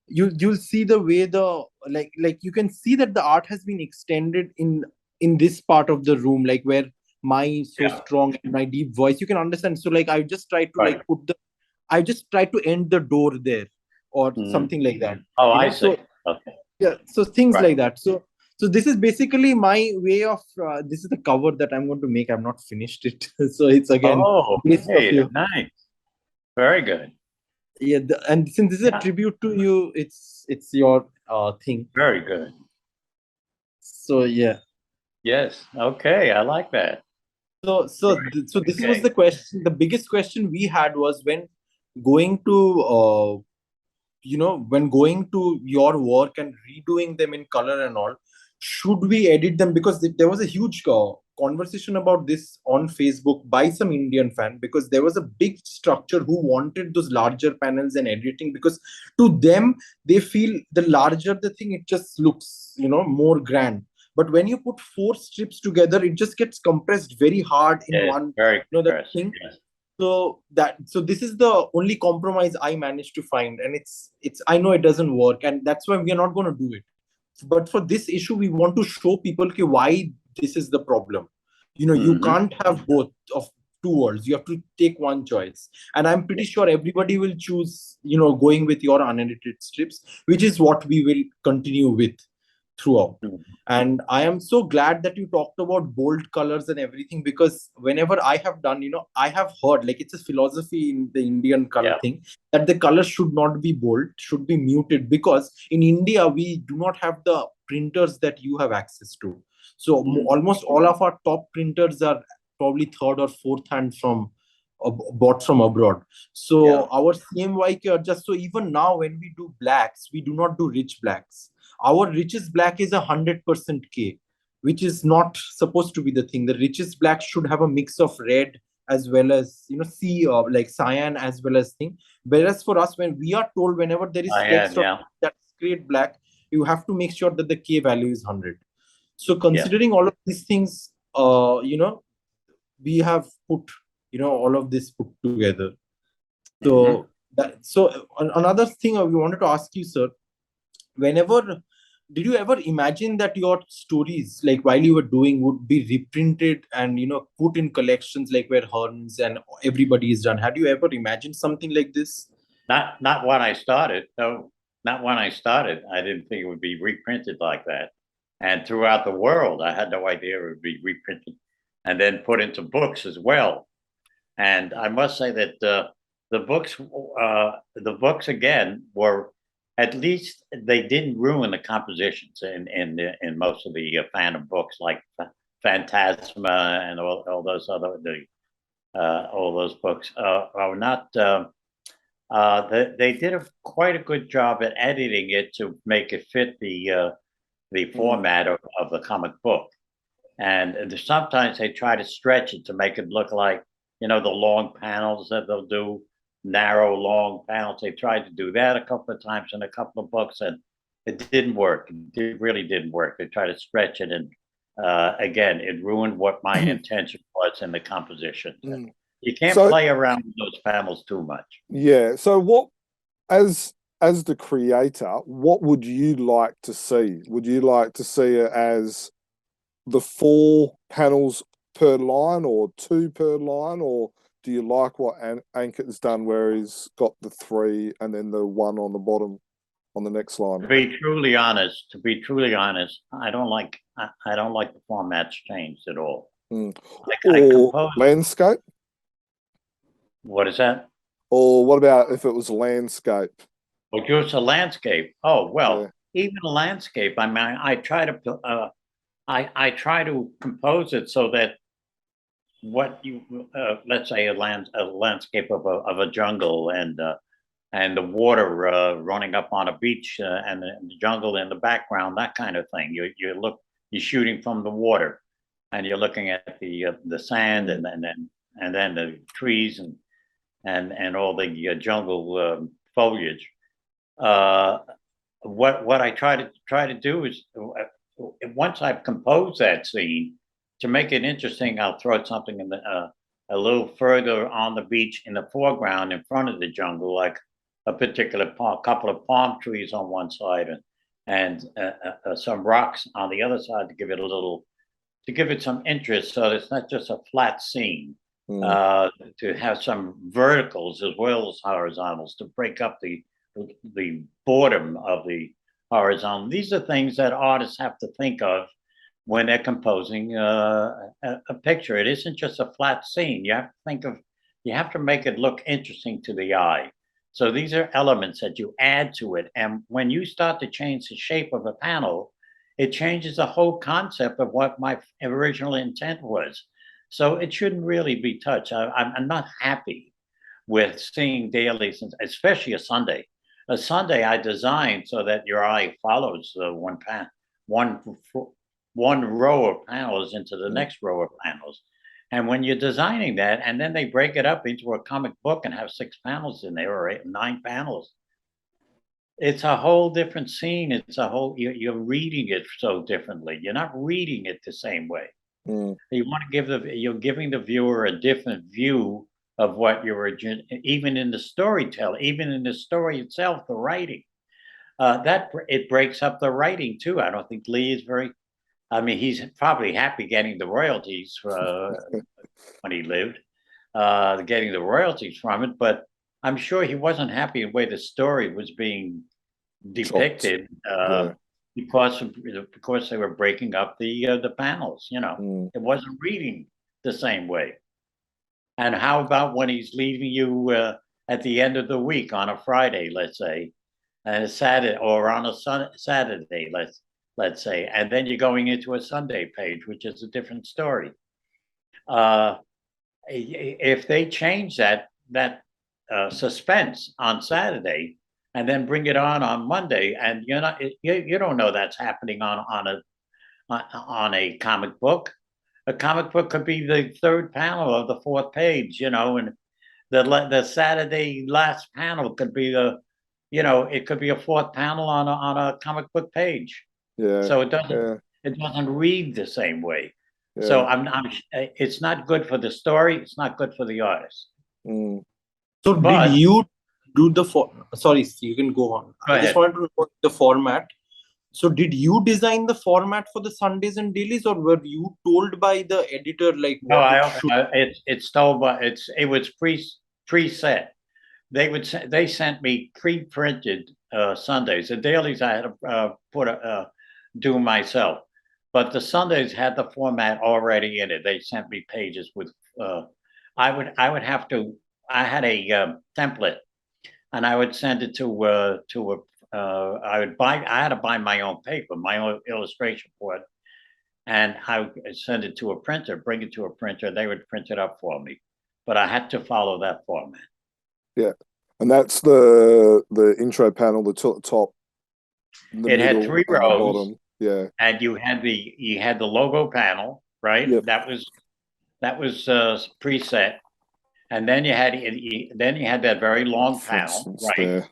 S2: you'll see the way the like you can see that the art has been extended in this part of the room, like where my so
S3: Yeah.
S2: strong and my deep voice, you can understand. So like I just try to
S3: Right.
S2: I just try to end the door there, or something like that.
S3: Oh,
S2: You
S3: I
S2: know,
S3: see.
S2: so
S3: Okay.
S2: yeah, so things
S3: Right.
S2: like that. So this is basically my way of this is the cover that I'm going to make. I've not finished it. So it's again
S3: Oh,
S2: based off
S3: hey,
S2: you.
S3: nice. Very good.
S2: Yeah, and since this is a
S3: Yeah.
S2: tribute to you, it's your thing.
S3: Very good.
S2: So yeah.
S3: Yes. Okay. I like that.
S2: So this was
S3: Okay.
S2: the question. The biggest question we had was when going to when going to your work and redoing them in color and all, should we edit them? Because there was a huge conversation about this on Facebook by some Indian fan, because there was a big structure who wanted those larger panels and editing, because to them they feel the larger the thing, it just looks more grand. But when you put four strips together, it just gets compressed very hard in
S3: Yes.
S2: one,
S3: Very
S2: that
S3: compressed.
S2: thing.
S3: Yes.
S2: So this is the only compromise I managed to find, and it's I know it doesn't work, and that's why we are not going to do it. But for this issue, we want to show people why this is the problem. You
S3: Mhm.
S2: can't have both of two worlds. You have to take one choice, and I'm pretty sure everybody will choose going with your unedited strips, which is what we will continue with throughout.
S3: Mhm.
S2: And I am so glad that you talked about bold colors and everything, because whenever I have done, I have heard, like, it's a philosophy in the Indian color
S3: Yeah.
S2: thing, that the color should not be bold, should be muted, because in India we do not have the printers that you have access to. So almost all of our top printers are probably third or fourth hand from bought from abroad. So
S3: Yeah.
S2: our CMYK are just, so even now when we do blacks, we do not do rich blacks. Our richest black is 100% K, which is not supposed to be the thing. The richest black should have a mix of red as well as C, like cyan as well as thing. Whereas for us, when we are told whenever there is
S3: I
S2: flecks
S3: am.
S2: of
S3: Yeah.
S2: that straight black, you have to make sure that the K value is 100. So
S3: Yeah.
S2: considering all of these things, we have put all of this put together. So another thing we wanted to ask you, sir, whenever did you ever imagine that your stories, like while you were doing, would be reprinted and put in collections, like where Hearns and everybody is done? Had you ever imagined something like this?
S3: Not when I started. No, not when I started. I didn't think it would be reprinted like that. And throughout the world, I had no idea it would be reprinted and then put into books as well. And I must say that the books again were, at least they didn't ruin the compositions in most of the Phantom books, like Phantasma and all those other all those books are not. They did quite a good job at editing it to make it fit the format of the comic book. And sometimes they try to stretch it to make it look like, the long panels that they'll do, narrow, long panels. They tried to do that a couple of times in a couple of books, and it didn't work. It really didn't work. They tried to stretch it, and again, it ruined what my intention was in the composition. You can't
S1: So-
S3: play around with those panels too much.
S1: Yeah. So what, as the creator, what would you like to see? Would you like to see it as the 4 panels per line or 2 per line, or do you like what Ankit's done, where he's got the 3 and then the 1 on the bottom on the next line?
S3: To be truly honest, I don't like the formats changed at all. I
S1: Or
S3: compose.
S1: landscape?
S3: What is that?
S1: Or what about if it was landscape?
S3: Well, just a landscape. Oh well,
S1: Yeah.
S3: even a landscape. I mean, I try to I try to compose it so that what you let's say a landscape of a jungle and the water running up on a beach and the jungle in the background, that kind of thing. You're shooting from the water, and you're looking at the sand and then the trees and all the jungle foliage. What I try to do is once I've composed that scene, to make it interesting, I'll throw something in a little further on the beach in the foreground in front of the jungle, like a particular couple of palm trees on one side and some rocks on the other side to give it some interest, so it's not just a flat scene. To have some verticals as well as horizontals to break up the boredom of the horizontal. These are things that artists have to think of when they're composing a picture. It isn't just a flat scene. You have to make it look interesting to the eye. So these are elements that you add to it. And when you start to change the shape of a panel, it changes the whole concept of what my original intent was. So it shouldn't really be touched. I'm not happy with seeing dailies, especially a Sunday. A Sunday I designed so that your eye follows one row of panels into the next row of panels. And when you're designing that, and then they break it up into a comic book and have 6 panels in there or 9 panels, it's a whole different scene. It's a whole, you're reading it so differently. You're not reading it the same way. You want to you're giving the viewer a different view of what you're, even in the storytelling, even in the story itself, the writing. That it breaks up the writing too. I don't think Lee is he's probably happy getting the royalties when he lived, getting the royalties from it, but I'm sure he wasn't happy the way the story was being depicted because they were breaking up the panels. It wasn't reading the same way. And how about when he's leaving you at the end of the week on a Friday, let's say, and a Saturday, or on a Saturday, let's say, and then you're going into a Sunday page, which is a different story. If they change that suspense on Saturday and then bring it on Monday, and you don't know that's happening on a comic book. A comic book could be the 3rd panel of the 4th page, and the Saturday last panel could be it could be a 4th panel on a comic book page. Yeah. So it doesn't read the same way. Yeah. So it's not good for the story. It's not good for the artist.
S2: So did you do sorry, you can go on. I just wanted to know the format. So did you design the format for the Sundays and dailies, or were you told by the editor
S3: No, it's told by it was preset. They sent me pre-printed Sundays. The dailies I had to do myself, but the Sundays had the format already in it. They sent me pages with. I had a template, and I would send it to a. I had to buy my own paper, my own illustration board, and I would send it to a printer, bring it to a printer. They would print it up for me, but I had to follow that format.
S1: Yeah, and that's the intro panel, the top.
S3: It had 3 rows.
S1: Bottom. Yeah,
S3: and you had the logo panel, right? Yep. That was preset, and then you had that very long panel, right? There.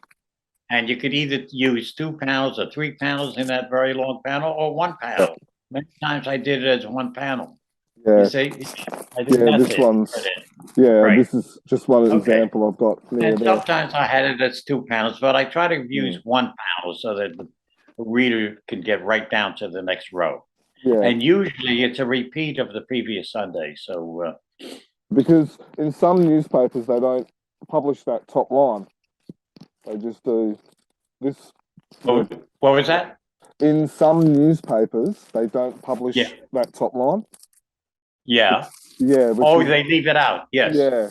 S3: And you could either use 2 panels or 3 panels in that very long panel, or 1 panel. Yep. Many times I did it as 1 panel.
S1: Yeah.
S3: You see?
S1: This one's. Yeah, right. This is just one example I've got.
S3: And sometimes I had it as 2 panels, but I try to use 1 panel so that the reader can get right down to the next row. Yeah. And usually it's a repeat of the previous Sunday. So
S1: because in some newspapers they don't publish that top line. They just do this.
S3: What was that?
S1: In some newspapers, they don't publish that top line.
S3: Yeah.
S1: Yeah.
S3: They leave it out. Yes.
S1: Yeah.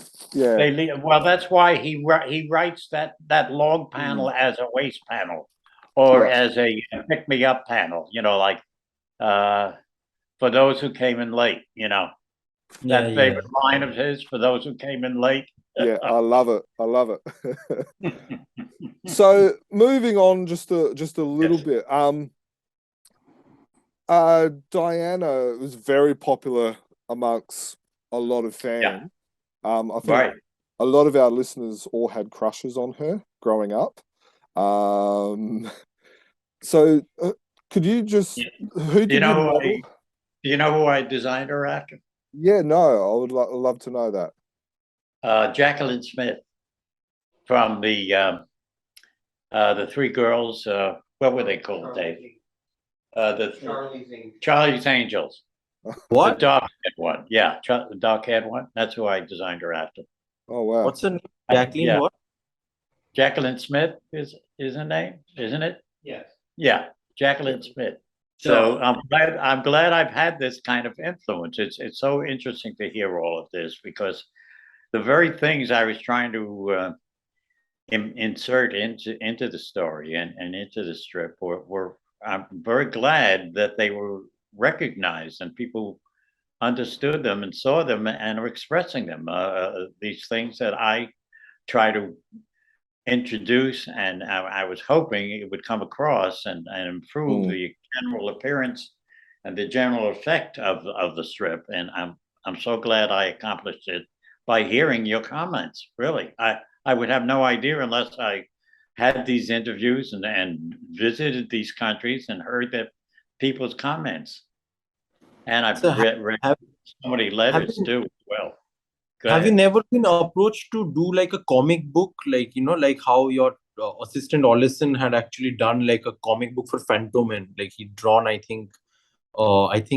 S1: Yeah.
S3: Well, that's why he writes that long panel as a waist panel, or as a pick me up panel. Like for those who came in late. That favorite line of his, for those who came in late.
S1: Yeah, I love it. So moving on just a little bit. Diana was very popular amongst a lot of fans. I think a lot of our listeners all had crushes on her growing up. So Could you just,
S3: Yeah.
S1: who did you model?
S3: Do you know who I designed her after?
S1: Yeah, no, I would love to know that.
S3: Jacqueline Smith from the three girls. What were they called, Dave? Charlie's Angels.
S2: What?
S3: The dark-haired one. Yeah, the dark-haired one. That's who I designed her after.
S1: Oh, wow.
S2: What's her name? Jacqueline
S3: Yeah.
S2: what?
S3: Jacqueline Smith is her name, isn't it?
S4: Yes.
S3: Yeah, Jacqueline Smith.
S2: Sure.
S3: So I'm glad I've had this kind of influence. It's so interesting to hear all of this, because the very things I was trying to insert into the story and into the strip were I'm very glad that they were recognized and people understood them and saw them and are expressing them. These things that I try to introduce, and I was hoping it would come across and improve the general appearance and the general effect of the strip. And I'm so glad I accomplished it by hearing your comments. Really, I would have no idea unless I had these interviews and visited these countries and heard that people's comments. And I've
S2: So
S3: read so many letters too as well. Go
S2: have you
S3: ahead.
S2: never been approached to do like a comic book, like, you know, like how your assistant Ollison had actually done like a comic book for Phantom, and like he'd drawn, I think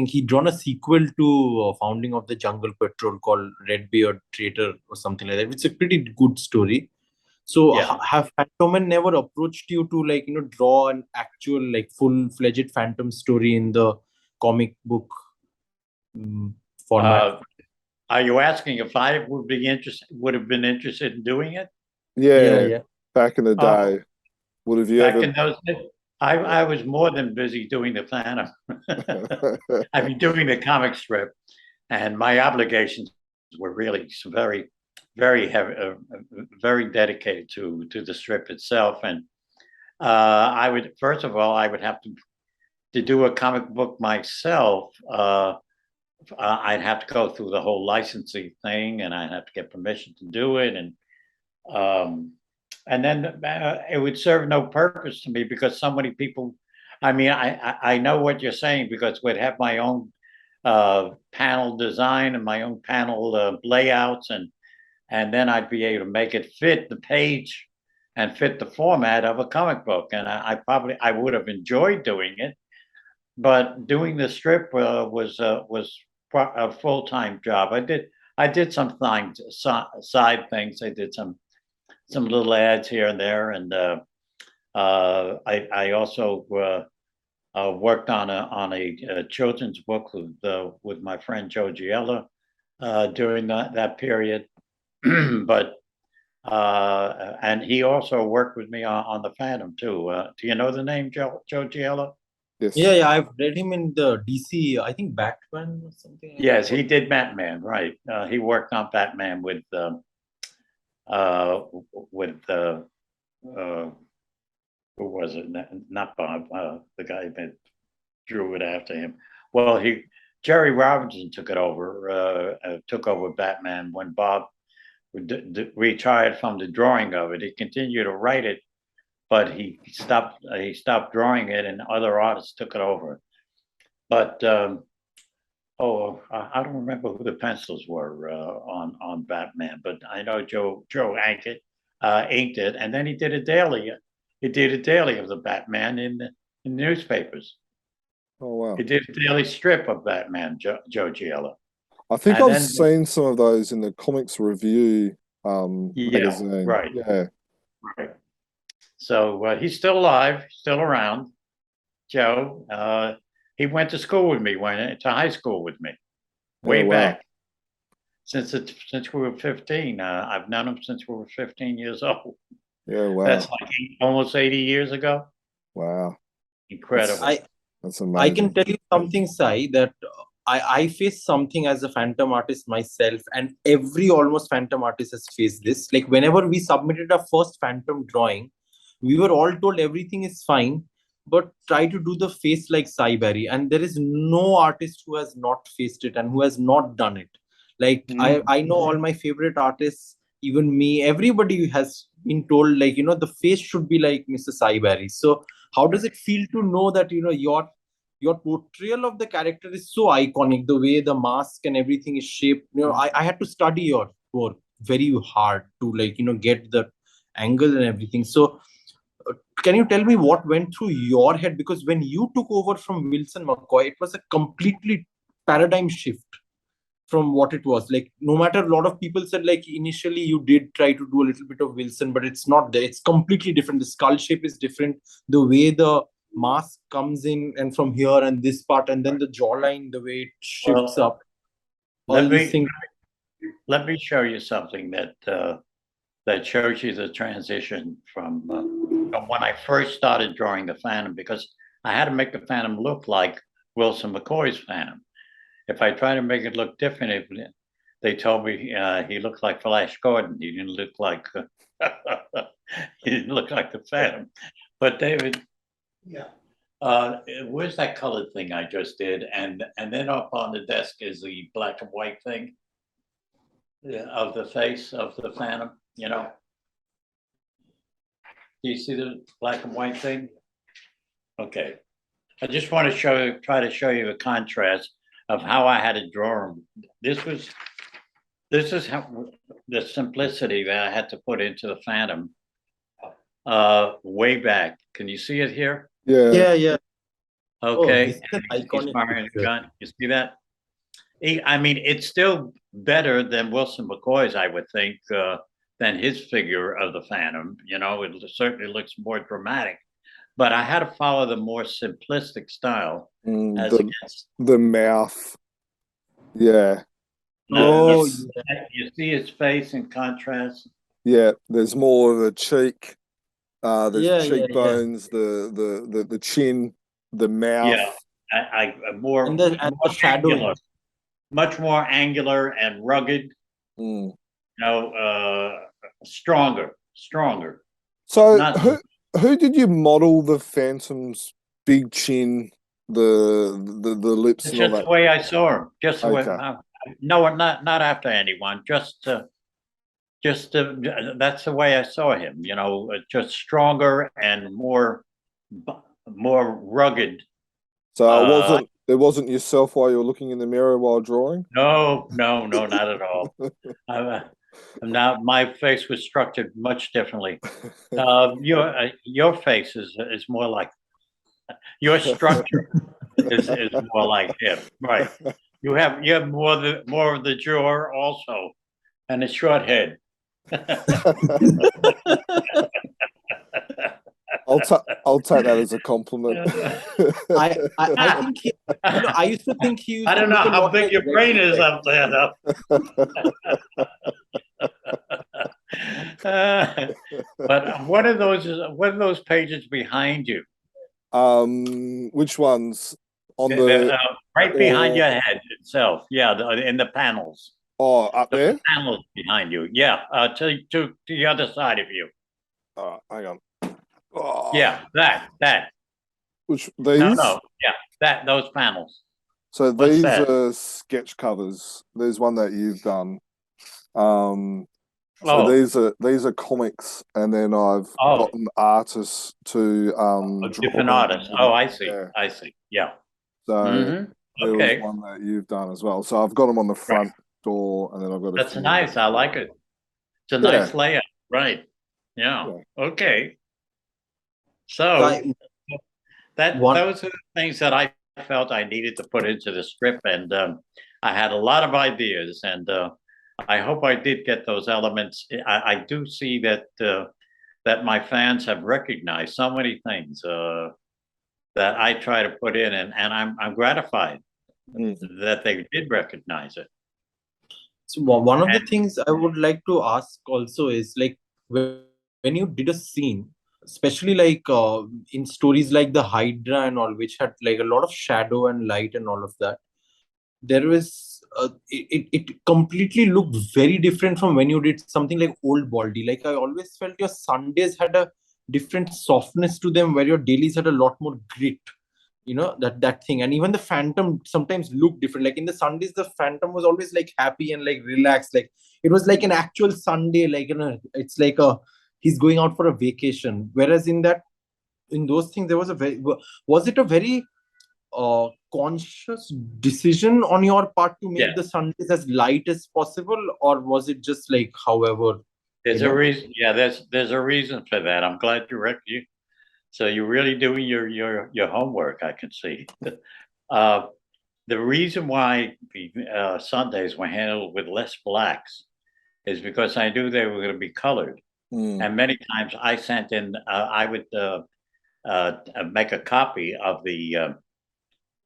S2: he'd drawn a sequel to Founding of the Jungle Patrol called Redbeard Traitor or something like that. It's a pretty good story. So
S3: Yeah.
S2: have Phantom Man never approached you to, like, you know, draw an actual like full-fledged Phantom story in the comic book format?
S3: Are you asking if I would have been interested in doing it?
S1: Yeah. Back in the
S3: Oh.
S1: day. Would have you
S3: Back
S1: ever?
S3: in those days, I was more than busy doing the Phantom. I mean, doing the comic strip, and my obligations were really very, very heavy, very dedicated to the strip itself. And I would, first of all, I would have to do a comic book myself. I'd have to go through the whole licensing thing, and I'd have to get permission to do it, and then it would serve no purpose to me because so many people. I mean, I know what you're saying, because we'd have my own panel design and my own panel layouts, and then I'd be able to make it fit the page and fit the format of a comic book, and I would have enjoyed doing it, but doing the strip was a full-time job. I did some side things. I did some little ads here and there, and I also worked on a children's book with my friend Joe Giella during that period. But and he also worked with me on the Phantom too. Do you know the name Joe Giella?
S1: Yes.
S2: Yeah, I've read him in the DC, I think Batman or something.
S3: Yes, he did Batman, right? He worked on Batman with who was it? Not Bob, the guy that drew it after him. Well, Jerry Robinson took over Batman when Bob retired from the drawing of it. He continued to write it, but he stopped drawing it, and other artists took it over. But I don't remember who the pencils were on Batman, but I know Joe Ankit inked it, and then he did a daily. He did a daily of the Batman in the newspapers.
S1: Oh, wow.
S3: He did a daily strip of Batman, Joe Giella.
S1: I think
S3: And
S1: I've
S3: then-
S1: seen some of those in the Comics Review magazine.
S3: right.
S1: Yeah.
S3: Right. So he's still alive, still around. Joe. He went to school with me, went to high school with me, way
S1: Oh, wow.
S3: back. Since we were 15. I've known him since we were 15 years old.
S1: Yeah, wow.
S3: That's like almost 80 years ago.
S1: Wow.
S3: Incredible.
S1: That's amazing.
S2: I can tell you something, Sai, that I face something as a Phantom artist myself, and almost Phantom artist has faced this. Like, whenever we submitted our first Phantom drawing, we were all told everything is fine, but try to do the face like Sai Barry. And there is no artist who has not faced it and who has not done it. Like, I know all my favorite artists, even me, everybody has been told, like, you know, the face should be like Mr. Sai Barry. So how does it feel to know that, your portrayal of the character is so iconic, the way the mask and everything is shaped. I had to study your work very hard to get the angle and everything. So can you tell me what went through your head? Because when you took over from Wilson McCoy, it was a completely paradigm shift from what it was. Like, no matter, a lot of people said, like, initially you did try to do a little bit of Wilson, but it's not there. It's completely different. The skull shape is different. The way the mask comes in and from here and this part, and then the jawline, the way it shifts up. All these things.
S3: Let me show you something that shows you the transition from when I first started drawing the Phantom, because I had to make the Phantom look like Wilson McCoy's Phantom. If I try to make it look different, they told me he looked like Flash Gordon. He didn't look like the Phantom. But David, where's that colored thing I just did? And then up on the desk is the black and white thing of the face of the Phantom. Do you see the black and white thing? Okay. I just want to try to show you a contrast of how I had to draw him. This is how the simplicity that I had to put into the Phantom way back. Can you see it here?
S2: Yeah.
S3: Okay.
S2: Oh,
S3: He's firing a gun. You see that? I mean, it's still better than Wilson McCoy's, I would think, than his figure of the Phantom. It certainly looks more dramatic. But I had to follow the more simplistic style against
S1: the mouth. Yeah.
S3: You see his face in contrast.
S1: Yeah, there's more of a cheek. There's cheekbones, the chin, the mouth.
S3: Yeah, I more
S2: and the shadow,
S3: angular, much more angular and rugged. Stronger.
S1: So who did you model the Phantom's big chin, the lips?
S3: It's
S1: and all
S3: just
S1: that?
S3: the way I saw him. Just the way.
S1: Okay.
S3: No, not after anyone. Just that's the way I saw him. Just stronger and more rugged.
S1: So it wasn't yourself while you were looking in the mirror while drawing?
S3: No, not at all. Now my face was structured much differently. Your face is more like, your structure is more like him, right? You have more of the jaw also, and a short head.
S1: I'll take that as a compliment.
S2: I think I used to think he.
S3: I don't know how big your brain is up there, though. But what are those pages behind you?
S1: Which ones? On
S3: right behind your head itself. Yeah, in the panels.
S1: Oh, up there?
S3: The panels behind you. Yeah, to the other side of you.
S1: Hang on. Oh.
S3: Yeah, that.
S1: Which these?
S3: No. Yeah, those panels.
S1: So these are sketch covers. There's one that you've done. So these are comics, and then I've gotten artists to
S3: different artists. Oh, I see.
S1: Yeah.
S3: I see. Yeah.
S1: So there was one that you've done as well. So I've got them on the front door, and then I've got.
S3: That's nice. I like it. It's a nice layout, right? Yeah. Okay. So those are the things that I felt I needed to put into the strip, and I had a lot of ideas, and I hope I did get those elements. I do see that my fans have recognized so many things that I try to put in, and I'm gratified that they did recognize it.
S2: So one of the things I would like to ask also is, like, when you did a scene, especially like in stories like the Hydra and all, which had like a lot of shadow and light and all of that, there was it completely looked very different from when you did something like Old Baldy. Like, I always felt your Sundays had a different softness to them, where your dailies had a lot more grit, that thing. And even the Phantom sometimes looked different. Like in the Sundays, the Phantom was always like happy and like relaxed. Like it was like an actual Sunday, like, it's like he's going out for a vacation. Whereas in that in those things there was a very, was it a very conscious decision on your part to make
S3: Yeah.
S2: the Sundays as light as possible, or was it just like however?
S3: There's
S2: You
S3: a
S2: know?
S3: reason. Yeah, there's a reason for that. I'm glad you. So you're really doing your homework. I can see. The reason why the Sundays were handled with less blacks is because I knew they were going to be colored, and many times I sent in. I would make a copy of the.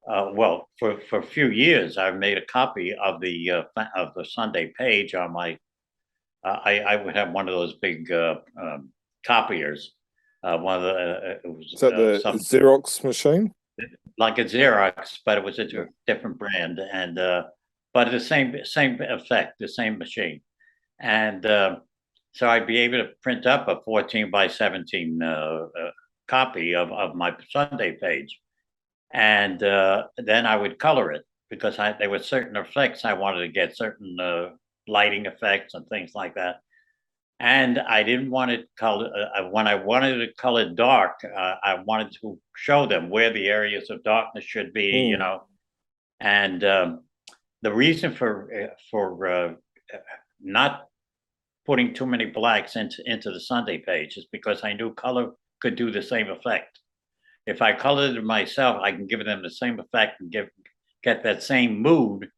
S3: Well, for a few years, I made a copy of the Sunday page on my. I would have one of those big copiers. One of the it was
S1: Is that the
S3: some
S1: Xerox machine?
S3: like a Xerox, but it was a different brand, and but the same effect, the same machine, and so I'd be able to print up a 14 by 17 copy of my Sunday page, and then I would color it because there were certain effects I wanted to get, certain lighting effects and things like that. And I didn't want it colored when I wanted it colored dark. I wanted to show them where the areas of darkness should be, you know. And the reason for not putting too many blacks into the Sunday page is because I knew color could do the same effect. If I colored it myself, I can give them the same effect and get that same mood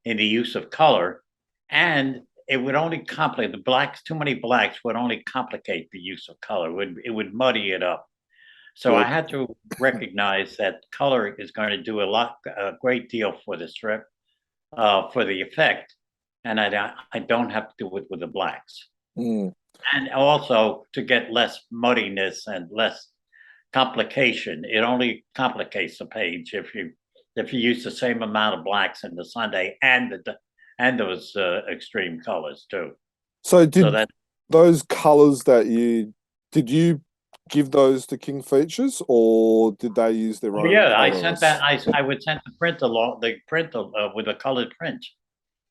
S3: in the use of color, and it would only complicate the blacks. Too many blacks would only complicate the use of color. It would muddy it up. So I had to recognize that color is going to do a great deal for the strip, for the effect, and I don't have to do it with the blacks. And also to get less muddiness and less complication. It only complicates the page if you use the same amount of blacks in the Sunday and those extreme colors too.
S1: So those colors did you give those to King Features, or did they use their own?
S3: Yeah, I sent that. I would send the print along, with a colored print.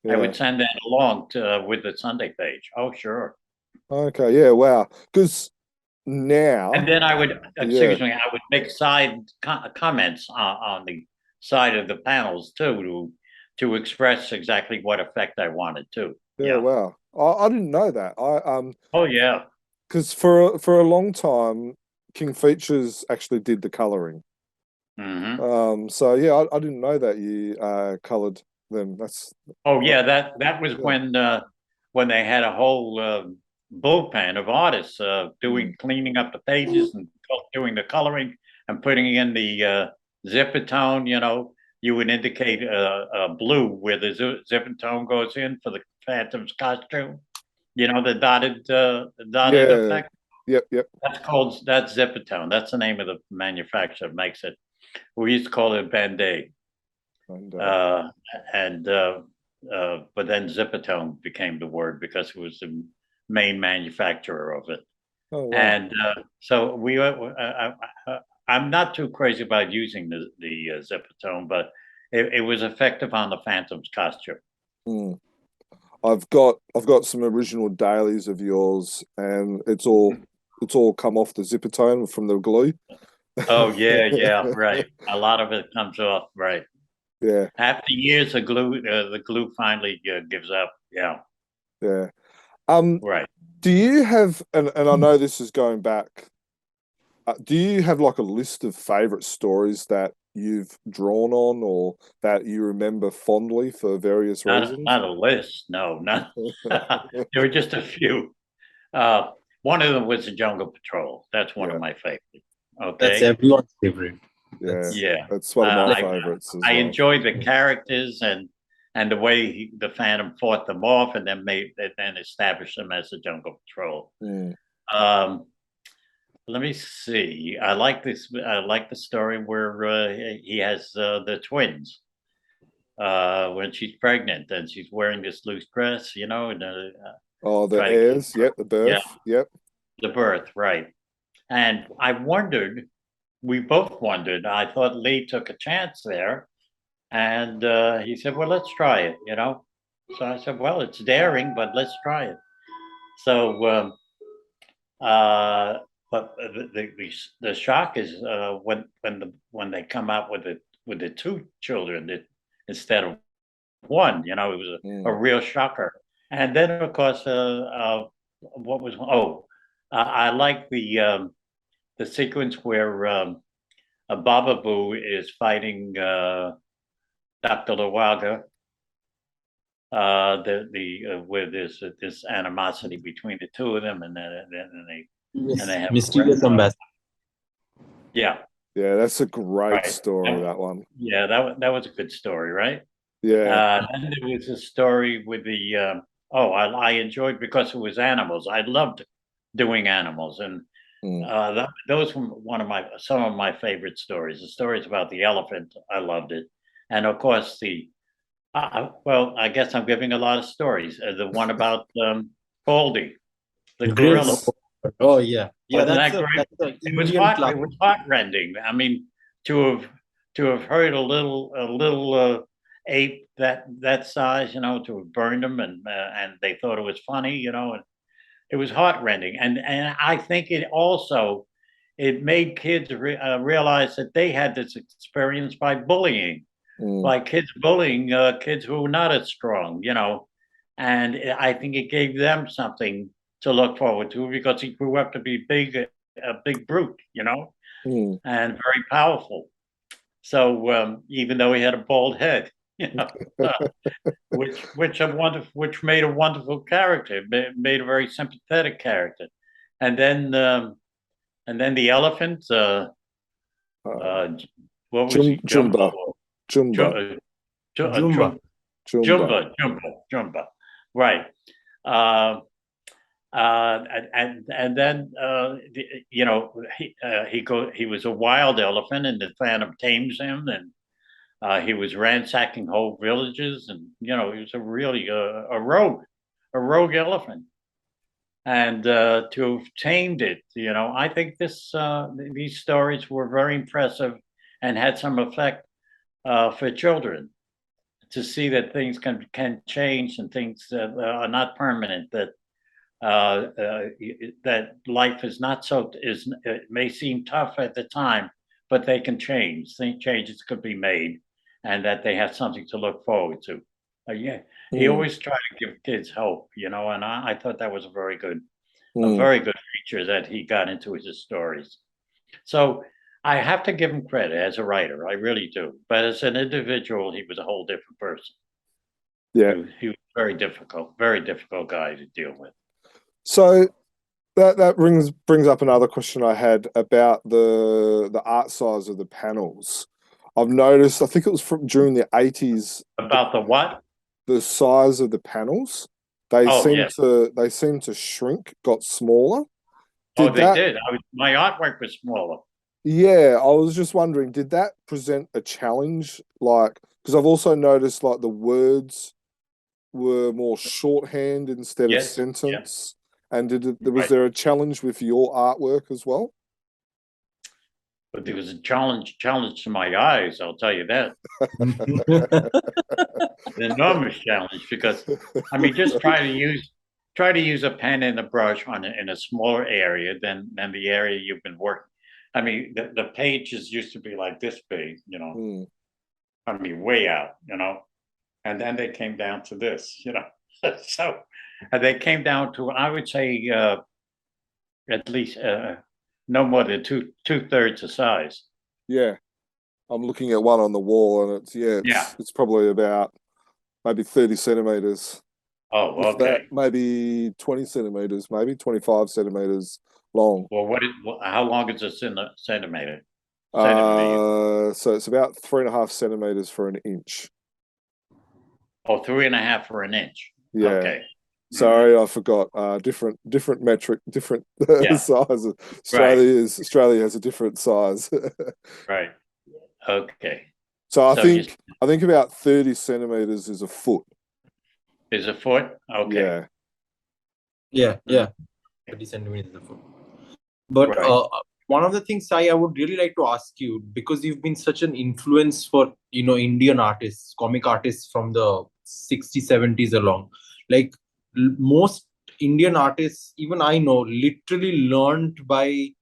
S3: Yeah. I would send that along with the Sunday page. Oh, sure.
S1: Okay. Yeah. Wow. Because now,
S3: and then I would make side comments on the side of the panels too to express exactly what effect I wanted too.
S1: Yeah. Wow. I didn't know that.
S3: Oh yeah.
S1: Because for a long time, King Features actually did the coloring. So yeah, I didn't know that you colored them. That's.
S3: Oh yeah, that was when they had a whole bullpen of artists cleaning up the pages and doing the coloring and putting in the zipper tone. You know, you would indicate blue where the zipper tone goes in for the Phantom's costume. You know, the dotted effect.
S1: Yep.
S3: That's zipper tone. That's the name of the manufacturer that makes it. We used to call it Band-Aid. But then Zippertone became the word because it was the main manufacturer of it. Oh, wow. And so I'm not too crazy about using the Zippertone, but it was effective on the Phantom's costume.
S1: I've got some original dailies of yours, and it's all come off the Zippertone from the glue.
S3: Oh yeah, right. A lot of it comes off, right.
S1: Yeah.
S3: After years of glue, the glue finally gives up. Yeah.
S1: Yeah.
S3: Right.
S1: Do you have, and I know this is going back, do you have like a list of favorite stories that you've drawn on or that you remember fondly for various reasons?
S3: Not a list. No, not. There were just a few. One of them was the Jungle Patrol. That's one of my favorites. Okay.
S2: That's everyone's favorite.
S1: Yeah, that's one of my favorites.
S3: I enjoyed the characters and the way the Phantom fought them off, and then established them as the Jungle Patrol. Let me see. I like this. I like the story where he has the twins when she's pregnant and she's wearing this loose dress, you know. And,
S1: the heirs. Yep, the birth.
S3: Yeah. Yep, the birth. Right. And we both wondered. I thought Lee took a chance there, and he said, "Well, let's try it," you know. So I said, "Well, it's daring, but let's try it." So, but the shock is when they come out with the two children instead of one. You know, it was a real shocker. And then of course, what was I like the sequence where Baba Boo is fighting Dr. Lawaga. Where there's this animosity between the two of them, and then they have
S2: Mysterious ambassador.
S3: Yeah,
S1: that's a great story. That one.
S3: Yeah, that was a good story, right?
S1: Yeah.
S3: Then there was a story with the I enjoyed because it was animals. I loved doing animals, and those were some of my favorite stories. The stories about the elephant, I loved it, and of course well, I guess I'm giving a lot of stories. The one about Baldy, the gorilla.
S2: Oh yeah,
S3: That's it was heartrending. I mean, to have heard a little ape that size, you know, to have burned them, and they thought it was funny, you know, and it was heartrending. And I think it made kids realize that they had this experience by bullying. Like kids bullying kids who were not as strong, you know, and I think it gave them something to look forward to because he grew up to be a big brute, you know, and very powerful. So even though he had a bald head, you know, which made a wonderful character, made a very sympathetic character, and then the elephant, what was he?
S1: Jumba.
S3: Jumba, right? And then you know, he was a wild elephant, and the Phantom tames him, and he was ransacking whole villages, and you know, he was really a rogue elephant. And to have tamed it, you know, I think these stories were very impressive and had some effect for children, to see that things can change and things are not permanent. That life is not it may seem tough at the time, but they can change. Changes could be made, and that they have something to look forward to. He always tried to give kids hope, you know, and I thought that was a very good feature that he got into his stories. So I have to give him credit as a writer. I really do. But as an individual, he was a whole different person.
S1: Yeah.
S3: He was very difficult guy to deal with.
S1: So that brings up another question I had about the art size of the panels. I've noticed, I think it was during the 80s.
S3: About the what?
S1: The size of the panels. They seem to shrink, got smaller.
S3: They did. My artwork was smaller.
S1: Yeah, I was just wondering, did that present a challenge? Like, because I've also noticed like the words were more shorthand instead of sentence. Yeah. And was there a challenge with your artwork as well?
S3: But there was a challenge to my eyes, I'll tell you that. An enormous challenge, because I mean, just try to use a pen and a brush in a smaller area than the area you've been working. I mean, the pages used to be like this big, you know. I mean, way out, you know. And then they came down to this, you know. So they came down to, I would say, at least no more than two-thirds the size.
S1: Yeah, I'm looking at one on the wall, and it's probably about maybe 30 centimeters.
S3: Oh, okay.
S1: Maybe 20 centimeters, maybe 25 centimeters long.
S3: Well, how long is a centimeter?
S1: So it's about 3.5 centimeters for an inch.
S3: Oh, 3.5 for an inch.
S1: Yeah.
S3: Okay.
S1: Sorry, I forgot. Different metric, different sizes. Australia has a different size.
S3: Right. Okay.
S1: So I think about 30 centimeters is a foot.
S3: Is a foot? Okay.
S2: Yeah. 30 centimeters is a foot. But one of the things I would really like to ask you, because you've been such an influence for, you know, Indian artists, comic artists from the 60s, 70s along, like most Indian artists, even I know, literally learned by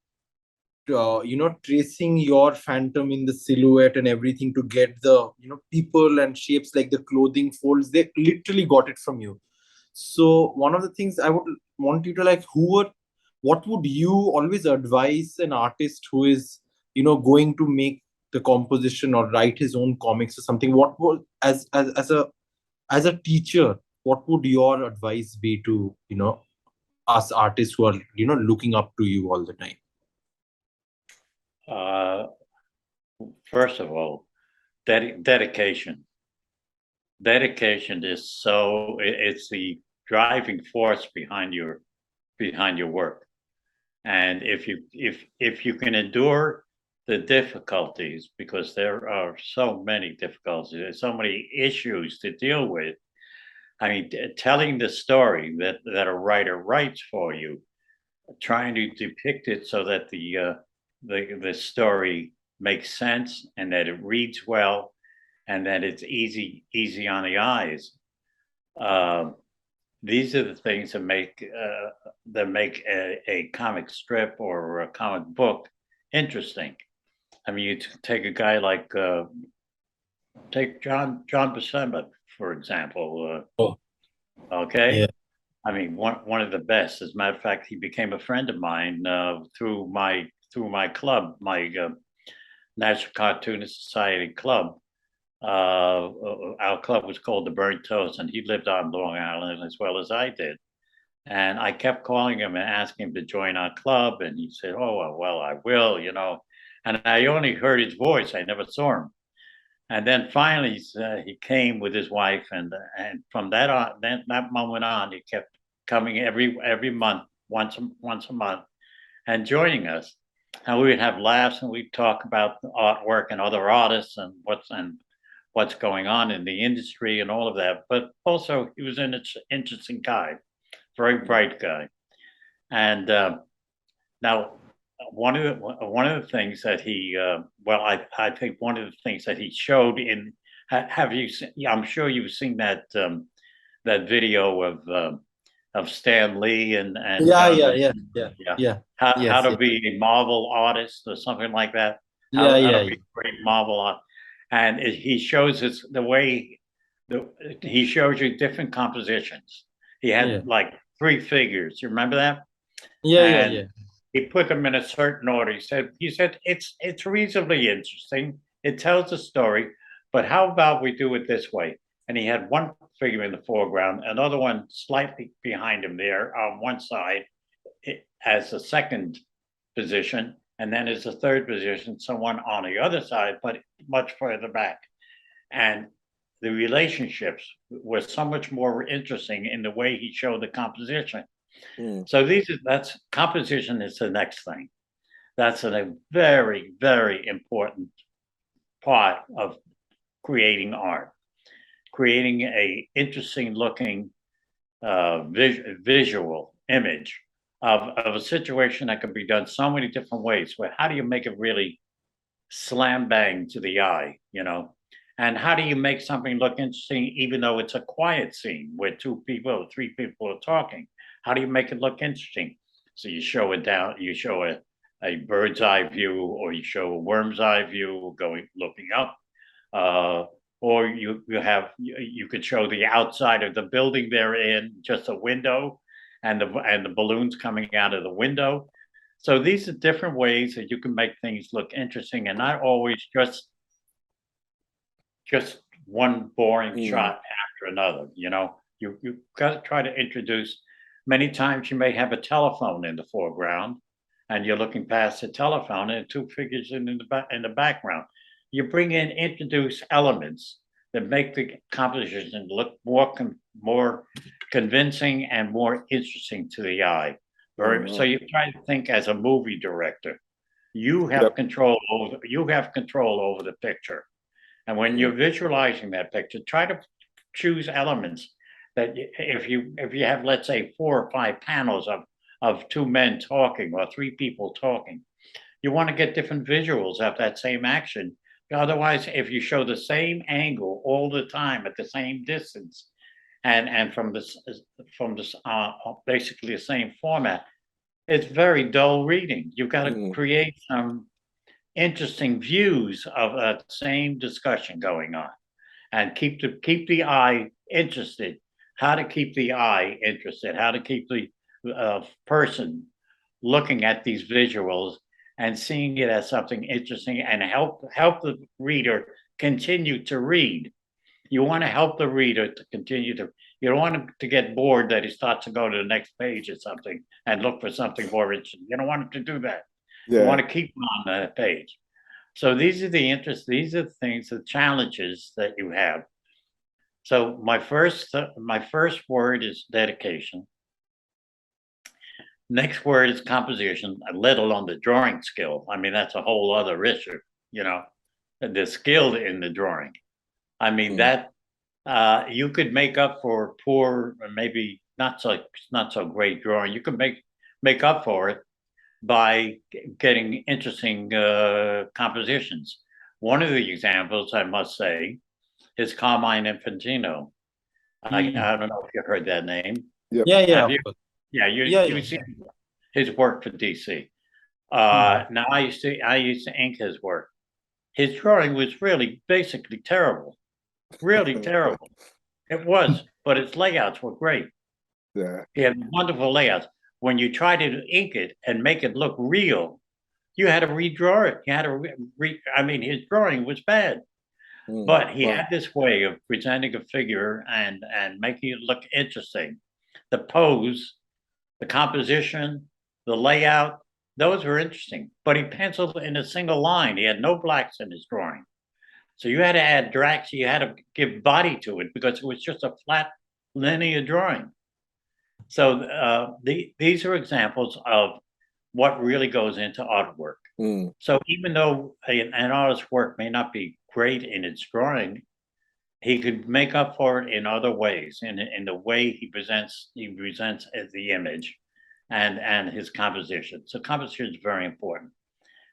S2: tracing your phantom in the silhouette and everything to get the, people and shapes like the clothing folds, they literally got it from you. So one of the things I would want you to like, what would you always advise an artist who is, going to make the composition or write his own comics or something? What would, as a teacher, what would your advice be to, us artists who are, looking up to you all the time?
S3: First of all, dedication. Dedication is it's the driving force behind your work. And if you can endure the difficulties, because there are so many difficulties, there's so many issues to deal with. I mean, telling the story that a writer writes for you, trying to depict it so that the story makes sense and that it reads well and that it's easy on the eyes. These are the things that make a comic strip or a comic book interesting. I mean, you take a guy like take John Buscema, for example. Okay.
S2: Yeah.
S3: I mean, one of the best. As a matter of fact, he became a friend of mine through my club, my National Cartoonist Society club. Our club was called the Burnt Toast, and he lived on Long Island as well as I did. And I kept calling him and asking him to join our club, and he said, "Oh, well, I will," And I only heard his voice; I never saw him. And then finally, he came with his wife, and from that moment on, he kept coming every month, once a month, and joining us. And we would have laughs, and we'd talk about the artwork and other artists and what's going on in the industry and all of that. But also, he was an interesting guy, very bright guy. And now, one of the things that he I think one of the things that he showed in have you seen, I'm sure you've seen that video of Stan Lee and
S2: Yeah.
S3: how to
S2: Yes.
S3: be a Marvel artist or something like that.
S2: Yeah,
S3: How to be a great Marvel art. And he shows us he shows you different compositions. He had like 3 figures. You remember that?
S2: Yeah.
S3: He put them in a certain order. He said it's reasonably interesting. It tells a story, but how about we do it this way? And he had one figure in the foreground, another one slightly behind him there on one side as a second position, and then as a third position, someone on the other side, but much further back. And the relationships were so much more interesting in the way he showed the composition. So that's composition is the next thing. That's a very, very important part of creating art, creating a interesting looking visual image of a situation that can be done so many different ways. But how do you make it really slam bang to the eye, And how do you make something look interesting even though it's a quiet scene where 2 people or 3 people are talking? How do you make it look interesting? So you show it down, you show a bird's eye view, or you show a worm's eye view looking up. Or you could show the outside of the building they're in, just a window, and the balloons coming out of the window. So these are different ways that you can make things look interesting, and not always just one boring shot after another. You've got to try to introduce. Many times you may have a telephone in the foreground, and you're looking past the telephone, and 2 figures in the background. You introduce elements that make the composition look more convincing and more interesting to the eye. So you try to think as a movie director. You have control over the picture, and when you're visualizing that picture, try to choose elements that if you have, let's say, 4 or 5 panels of 2 men talking or 3 people talking, you want to get different visuals of that same action. Otherwise, if you show the same angle all the time at the same distance, and from this basically the same format, it's very dull reading. You've got to
S1: Mm.
S3: create some interesting views of a same discussion going on, and keep the eye interested. How to keep the eye interested? How to keep the person looking at these visuals and seeing it as something interesting, and help the reader continue to read. You want to help the reader to continue to. You don't want him to get bored that he starts to go to the next page or something and look for something more interesting. You don't want him to do that. You want to keep him on that page. So these are the interests. These are the things, the challenges that you have. So my first word is dedication. Next word is composition, let alone the drawing skill. I mean, that's a whole other issue, the skill in the drawing. I mean, that you could make up for poor, or maybe not so great drawing. You could make up for it by getting interesting compositions. One of the examples, I must say, is Carmine Infantino. I don't know if you heard that name.
S1: Yep.
S2: Yeah.
S3: You've seen his work for DC. Now I used to ink his work. His drawing was really basically terrible, really terrible. It was, but his layouts were great.
S1: Yeah.
S3: He had wonderful layouts. When you tried to ink it and make it look real, you had to redraw it. You had to I mean, his drawing was bad, but he had this way of presenting a figure and making it look interesting. The pose, the composition, the layout, those were interesting. But he penciled in a single line. He had no blacks in his drawing. So you had to add dracks. You had to give body to it because it was just a flat linear drawing. So these are examples of what really goes into artwork. So even though an artist's work may not be great in its drawing, he could make up for it in other ways, in the way he presents as the image and his composition. So composition is very important.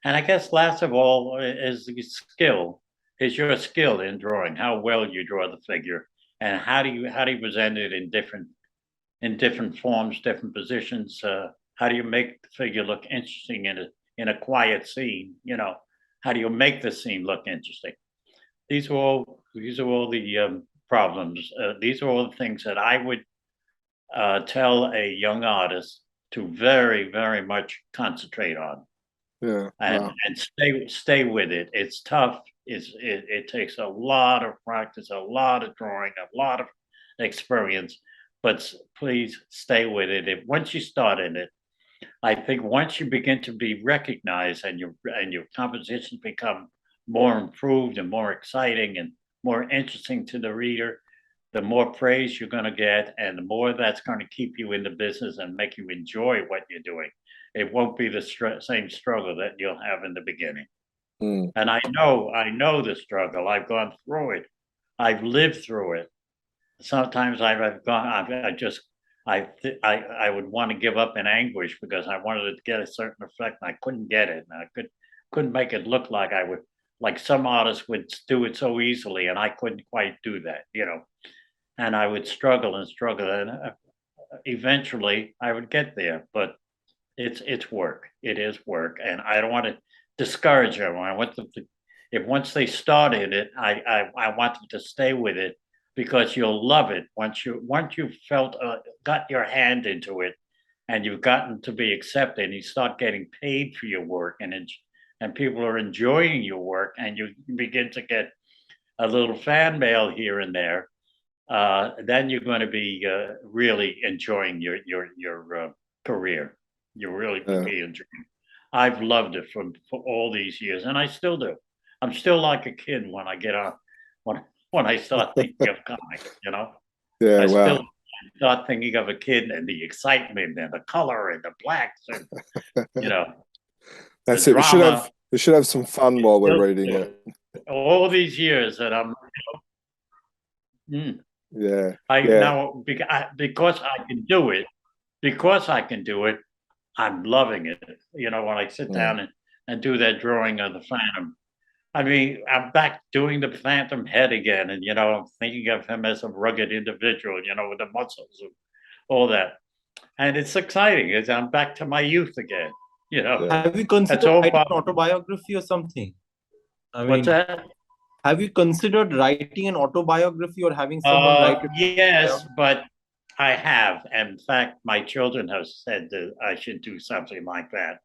S3: And I guess last of all is the skill, is your skill in drawing, how well you draw the figure, and how do you present it in different forms, different positions. How do you make the figure look interesting in a quiet scene? How do you make the scene look interesting? These are all the problems. These are all the things that I would tell a young artist to very, very much concentrate on. And stay with it. It's tough. It takes a lot of practice, a lot of drawing, a lot of experience. But please stay with it. Once you start in it, I think once you begin to be recognized and your compositions become more improved and more exciting and more interesting to the reader, the more praise you're going to get, and the more that's going to keep you in the business and make you enjoy what you're doing. It won't be the same struggle that you'll have in the beginning. And I know the struggle. I've gone through it. I've lived through it. Sometimes I would want to give up in anguish because I wanted to get a certain effect and I couldn't get it. And I couldn't make it look like I would, like some artists would do it so easily, and I couldn't quite do that, And I would struggle and eventually I would get there. But it's work. It is work, and I don't want to discourage them. I want them to, if once they started it, I want them to stay with it, because you'll love it once you've got your hand into it, and you've gotten to be accepted, and you start getting paid for your work, and people are enjoying your work, and you begin to get a little fan mail here and there. Then you're going to be really enjoying your career. You'll really be enjoying. I've loved it for all these years, and I still do. I'm still like a kid when I get on when I start thinking of comics, I still start thinking of a kid and the excitement and the color and the blacks and
S1: That's it. We should have some fun while we're reading it.
S3: All these years that I'm now because I can do it, I'm loving it. When I sit down and do that drawing of the Phantom. I mean, I'm back doing the Phantom head again, and I'm thinking of him as a rugged individual, with the muscles and all that. and it's exciting. I'm back to my youth again. You know,
S1: Yeah.
S2: Have you
S3: that's
S2: considered
S3: all
S2: writing an
S3: about.
S2: autobiography or something? I
S3: What's
S2: mean,
S3: that?
S2: have you considered writing an autobiography or having someone write it?
S3: Yes, but I have. In fact, my children have said that I should do something like that.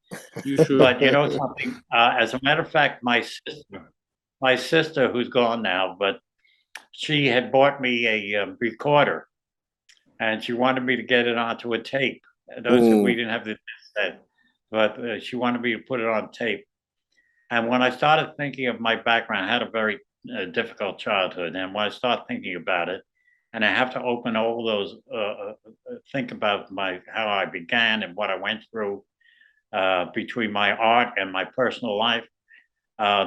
S2: You should.
S3: But you know something? As a matter of fact, my sister, who's gone now, but she had bought me a recorder, and she wanted me to get it onto a tape. Those we didn't have the set, but she wanted me to put it on tape. And when I started thinking of my background, I had a very difficult childhood. And when I started thinking about it, and I have to open all those, think about how I began and what I went through between my art and my personal life,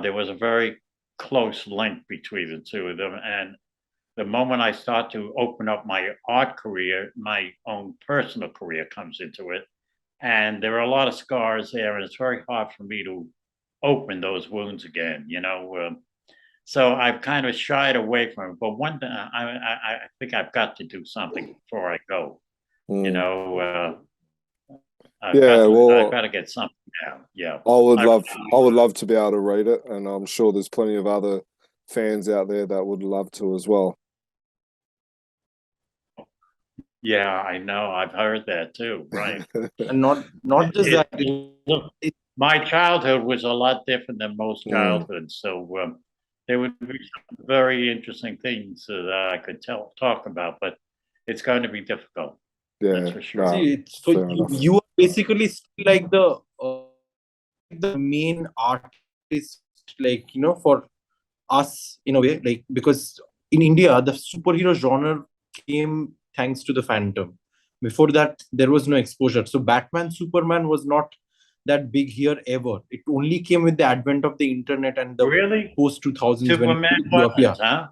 S3: there was a very close link between the two of them. And the moment I start to open up my art career, my own personal career comes into it. And there are a lot of scars there, and it's very hard for me to open those wounds again, you know. So I've kind of shied away from it. But one thing, I think I've got to do something before I go. You know, I've got to get something down. Yeah,
S1: I would love to be able to read it, and I'm sure there's plenty of other fans out there that would love to as well.
S3: yeah, I know. I've heard that too. Right.
S2: And not just that.
S3: Look, my childhood was a lot different than most childhoods, so there would be some very interesting things that I could talk about, but it's going to be difficult.
S1: Yeah,
S3: that's for sure.
S1: nah,
S2: See, so
S1: fair enough.
S2: you are basically still like the main artist, like, you know, for us in a way, like, because in India the superhero genre came thanks to the Phantom. Before that, there was no exposure. So Batman, Superman was not that big here ever. It only came with the advent of the internet and the
S3: Really?
S2: post 2000s when
S3: Superman
S2: it blew up. Yeah.
S3: wasn't, huh?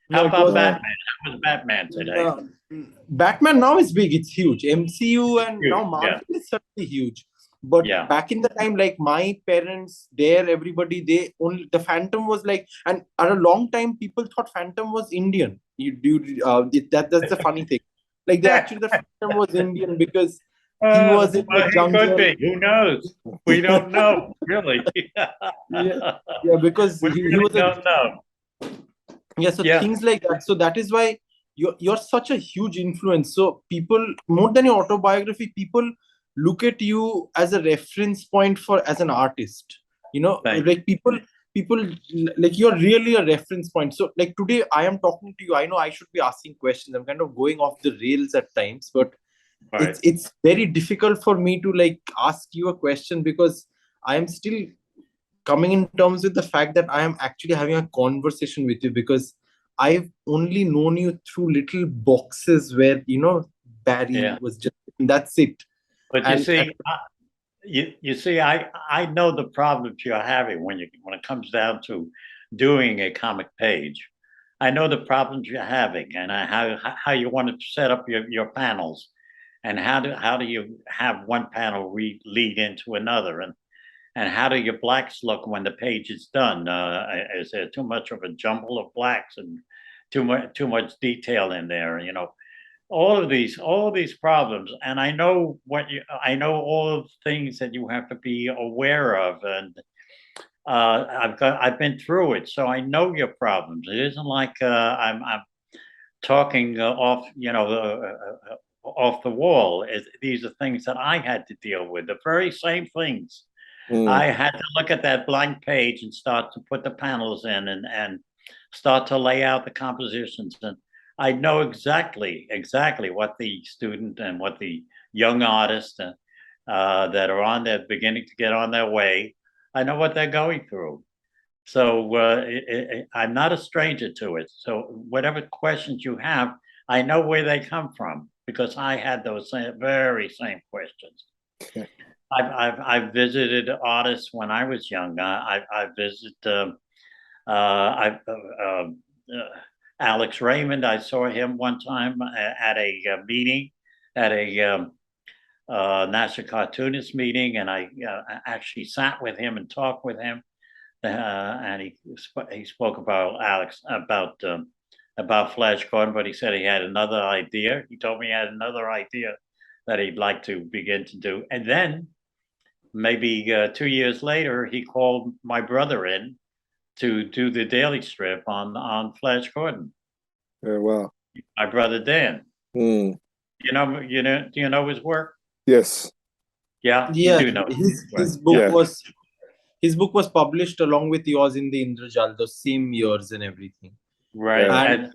S2: No,
S3: How
S2: it
S3: about
S2: was
S3: Batman? How was Batman today?
S2: Batman now is big. It's huge. MCU and
S3: Huge,
S2: now Marvel is certainly huge. But
S3: Yeah.
S2: back in the time, like my parents, everybody, they only the Phantom was like, and at a long time, people thought Phantom was Indian. That's the funny thing. Like the Phantom was Indian because he was in the
S3: He
S2: jungle.
S3: could be. Who knows? We don't know, really.
S2: Yeah, because
S3: we
S2: he
S3: really
S2: was
S3: don't know.
S2: Yeah, so
S3: Yeah.
S2: things like that. So that is why you're such a huge influence. So people, more than your autobiography, people look at you as a reference point for as an artist. You know,
S3: Thank
S2: like people like you're really a reference point. So like today I am talking to you. I know I should be asking questions. I'm kind of going off the rails at times, but
S3: Right.
S2: it's very difficult for me to like ask you a question because I am still coming in terms with the fact that I am actually having a conversation with you because I've only known you through little boxes where, you know, Barry was just, that's it.
S3: But you see, you see, I know the problems you're having when it comes down to doing a comic page. I know the problems you're having and how you want to set up your panels, and how do you have one panel lead into another, and how do your blacks look when the page is done? Is there too much of a jumble of blacks and too much detail in there? You know, all of these problems, and I know all of the things that you have to be aware of, and I've been through it, so I know your problems. It isn't like I'm talking off, off the wall. These are things that I had to deal with, the very same things. I had to look at that blank page and start to put the panels in and start to lay out the compositions. And I know exactly what the student and what the young artists that are on their beginning to get on their way, I know what they're going through. So I'm not a stranger to it. So whatever questions you have, I know where they come from because I had those very same questions. I've visited artists when I was young. I visited Alex Raymond. I saw him one time at a meeting, at a National Cartoonist meeting, and I actually sat with him and talked with him. And he spoke about about Flash Gordon, but he said he had another idea. He told me he had another idea that he'd like to begin to do. And then maybe 2 years later, he called my brother in to do the daily strip on Flash Gordon.
S1: Yeah, wow.
S3: My brother Dan.
S1: Mm.
S3: Do you know his work?
S1: Yes.
S3: Yeah, you
S2: Yeah,
S3: do know
S2: his
S3: work.
S2: book
S1: Yeah.
S2: was his book was published along with yours in the Indrajal, those same years and everything.
S3: Right.
S1: Yeah.
S3: And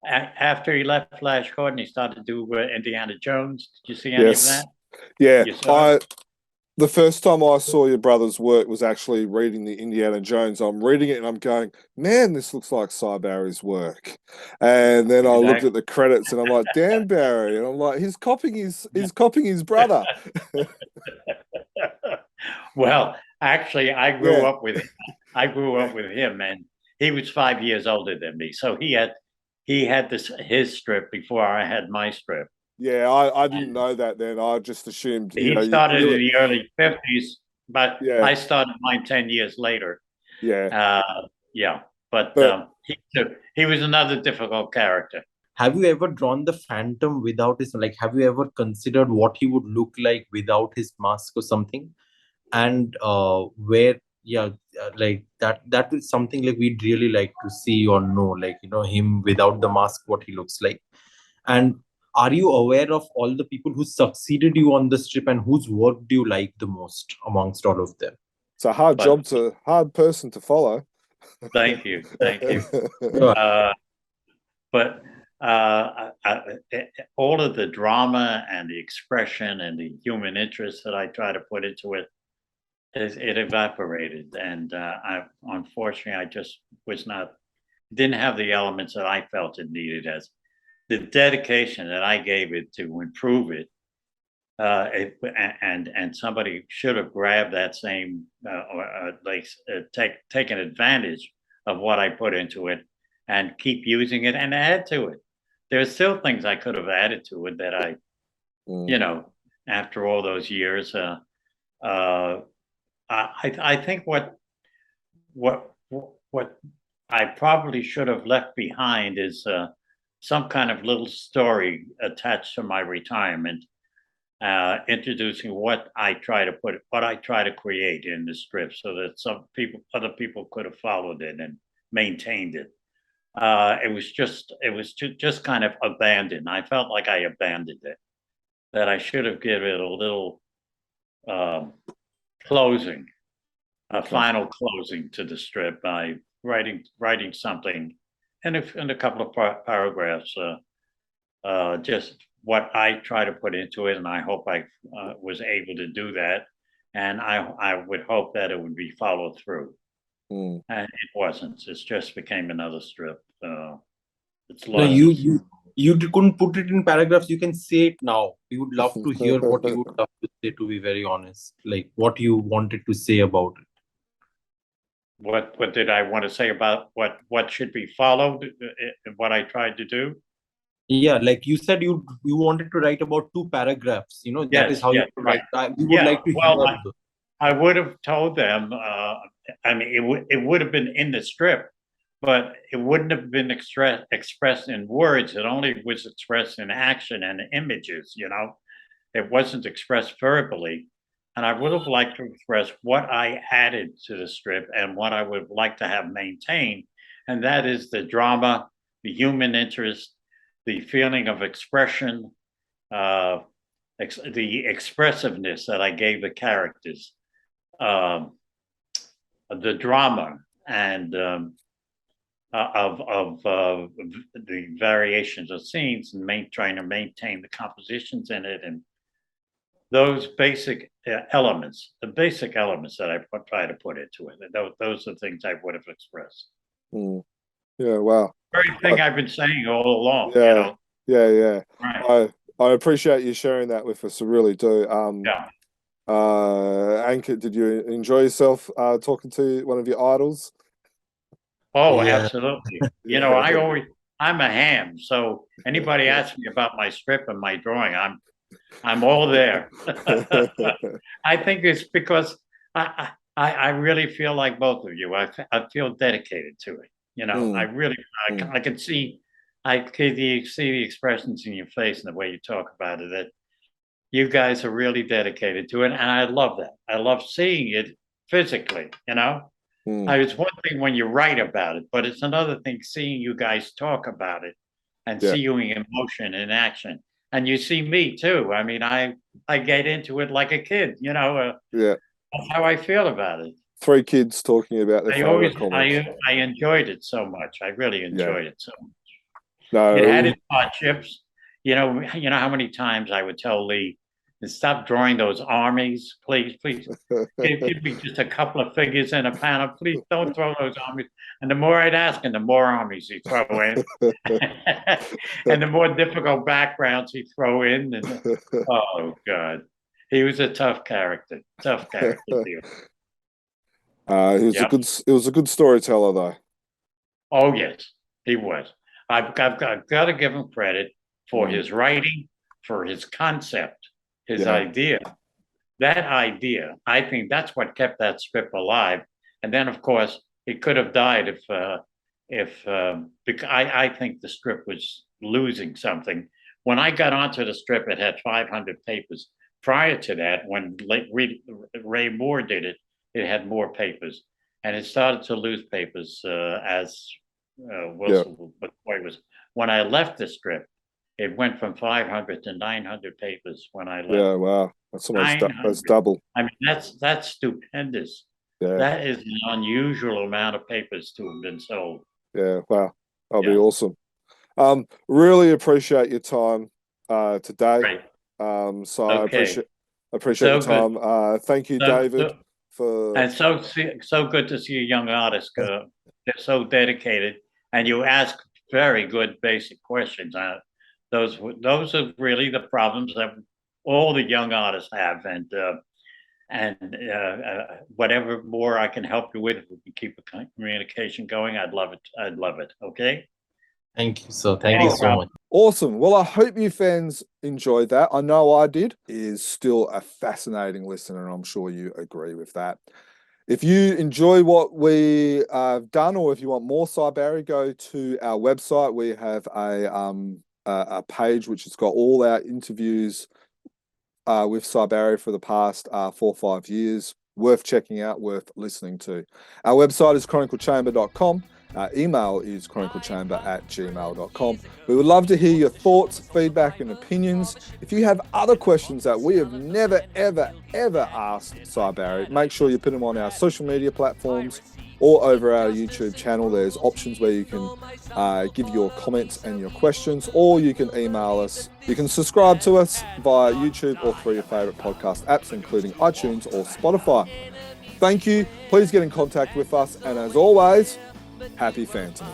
S3: after he left Flash Gordon, he started to do Indiana Jones. Did you see any of
S1: Yes.
S3: that?
S1: Yeah.
S3: You saw it?
S1: The first time I saw your brother's work was actually reading the Indiana Jones. I'm reading it and I'm going, man, this looks like Cy Barry's work. And then I looked at the credits and I'm like, Dan Barry, and I'm like, he's copying his brother.
S3: Well, actually, I grew
S1: Yeah.
S3: up with him. I grew up with him, and he was 5 years older than me. So he had his strip before I had my strip.
S1: Yeah, I didn't know that then. I just assumed,
S3: He started in the early 50s, but
S1: Yeah.
S3: I started mine 10 years later.
S1: Yeah.
S3: Yeah, but
S1: But-
S3: he was another difficult character.
S2: Have you ever drawn the Phantom without his, like, have you ever considered what he would look like without his mask or something? And like that is something like we'd really like to see or know, like, him without the mask, what he looks like. And are you aware of all the people who succeeded you on the strip and whose work do you like the most amongst all of them?
S1: It's a hard hard person to follow.
S3: Thank you. But all of the drama and the expression and the human interest that I try to put into it, it evaporated. And unfortunately, I just didn't have the elements that I felt it needed, as the dedication that I gave it to improve it. And somebody should have grabbed that same, taken advantage of what I put into it and keep using it and add to it. There's still things I could have added to it that I, after all those years, I think what I probably should have left behind is some kind of little story attached to my retirement, introducing what I try to create in the strip, so that other people could have followed it and maintained it. It was just kind of abandoned. I felt like I abandoned it, that I should have given it a little closing, a final closing to the strip by writing something in a couple of paragraphs, just what I try to put into it, and I hope I was able to do that, and I would hope that it would be followed through. And it wasn't. It just became another strip. It's
S2: no, you couldn't put it in paragraphs. You can say it now. We would love to hear what you would love to say, to be very honest, like what you wanted to say about it.
S3: What did I want to say about what should be followed, what I tried to do?
S2: Yeah, like you said, you wanted to write about 2 paragraphs. That is how you write. We would like to hear.
S3: I would have told them. I mean, it would have been in the strip, but it wouldn't have been expressed in words. It only was expressed in action and images. It wasn't expressed verbally. And I would have liked to express what I added to the strip and what I would like to have maintained. And that is the drama, the human interest, the feeling of expression, the expressiveness that I gave the characters, the drama, and of the variations of scenes, and trying to maintain the compositions in it, and those basic elements, the basic elements that I try to put into it. Those are things I would have expressed.
S1: Yeah, wow.
S3: Very thing I've been saying all along.
S1: Yeah, yeah.
S3: Right.
S1: I appreciate you sharing that with us. I really do.
S3: Yeah.
S1: Ankit, did you enjoy yourself talking to one of your idols?
S3: Oh,
S2: Yeah.
S3: absolutely. I'm a ham. So anybody asks me about my strip and my drawing, I'm all there. I think it's because I really feel like both of you. I feel dedicated to it. I really, I can see the expressions in your face and the way you talk about it, that you guys are really dedicated to it, and I love that. I love seeing it physically. It's one thing when you write about it, but it's another thing seeing you guys talk about it and
S1: Yeah.
S3: seeing emotion in action. And you see me too. I mean, I get into it like a kid.
S1: Yeah.
S3: That's how I feel about it.
S1: 3 kids talking about their favorite comics.
S3: I enjoyed it so much. I really enjoyed it so much.
S1: No,
S3: It had its hardships. You know how many times I would tell Lee, stop drawing those armies, please. Give me just a couple of figures in a panel. Please don't throw those armies. And the more I'd ask, and the more armies he'd throw in, and the more difficult backgrounds he'd throw in. And, oh God, he was a tough character. Tough character.
S1: He was a good storyteller, though.
S3: Oh yes, he was. I've got to give him credit for his writing, for his concept, his idea. That idea, I think that's what kept that strip alive. And then, of course, it could have died because I think the strip was losing something. When I got onto the strip, it had 500 papers. Prior to that, when Ray Moore did it, it had more papers, and it started to lose papers as Wilson McCoy was. When I left the strip, it went from 500 to 900 papers when I left.
S1: Yeah, wow, that's almost that's double.
S3: I mean, that's stupendous.
S1: Yeah,
S3: that is an unusual amount of papers to have been sold.
S1: Yeah, wow, that'll be awesome. Really appreciate your time today.
S3: Right.
S1: So I appreciate your time. Thank you, David.
S3: And so good to see a young artist. They're so dedicated, and you ask very good basic questions. Those are really the problems that all the young artists have, and whatever more I can help you with, if we can keep the communication going, I'd love it. Okay.
S2: Thank you. Thank you so much.
S1: Awesome. Well, I hope you fans enjoyed that. I know I did. He is still a fascinating listener, and I'm sure you agree with that. If you enjoy what we have done, or if you want more Cy Barry, go to our website. We have a page which has got all our interviews with Cy Barry for the past 4 or 5 years. Worth checking out, worth listening to. Our website is chroniclechamber.com. Our email is chroniclechamber@gmail.com. We would love to hear your thoughts, feedback, and opinions. If you have other questions that we have never, ever, ever asked Cy Barry, make sure you put them on our social media platforms or over our YouTube channel. There's options where you can give your comments and your questions, or you can email us. You can subscribe to us via YouTube or through your favorite podcast apps, including iTunes or Spotify. Thank you. Please get in contact with us. And as always, happy Phantom.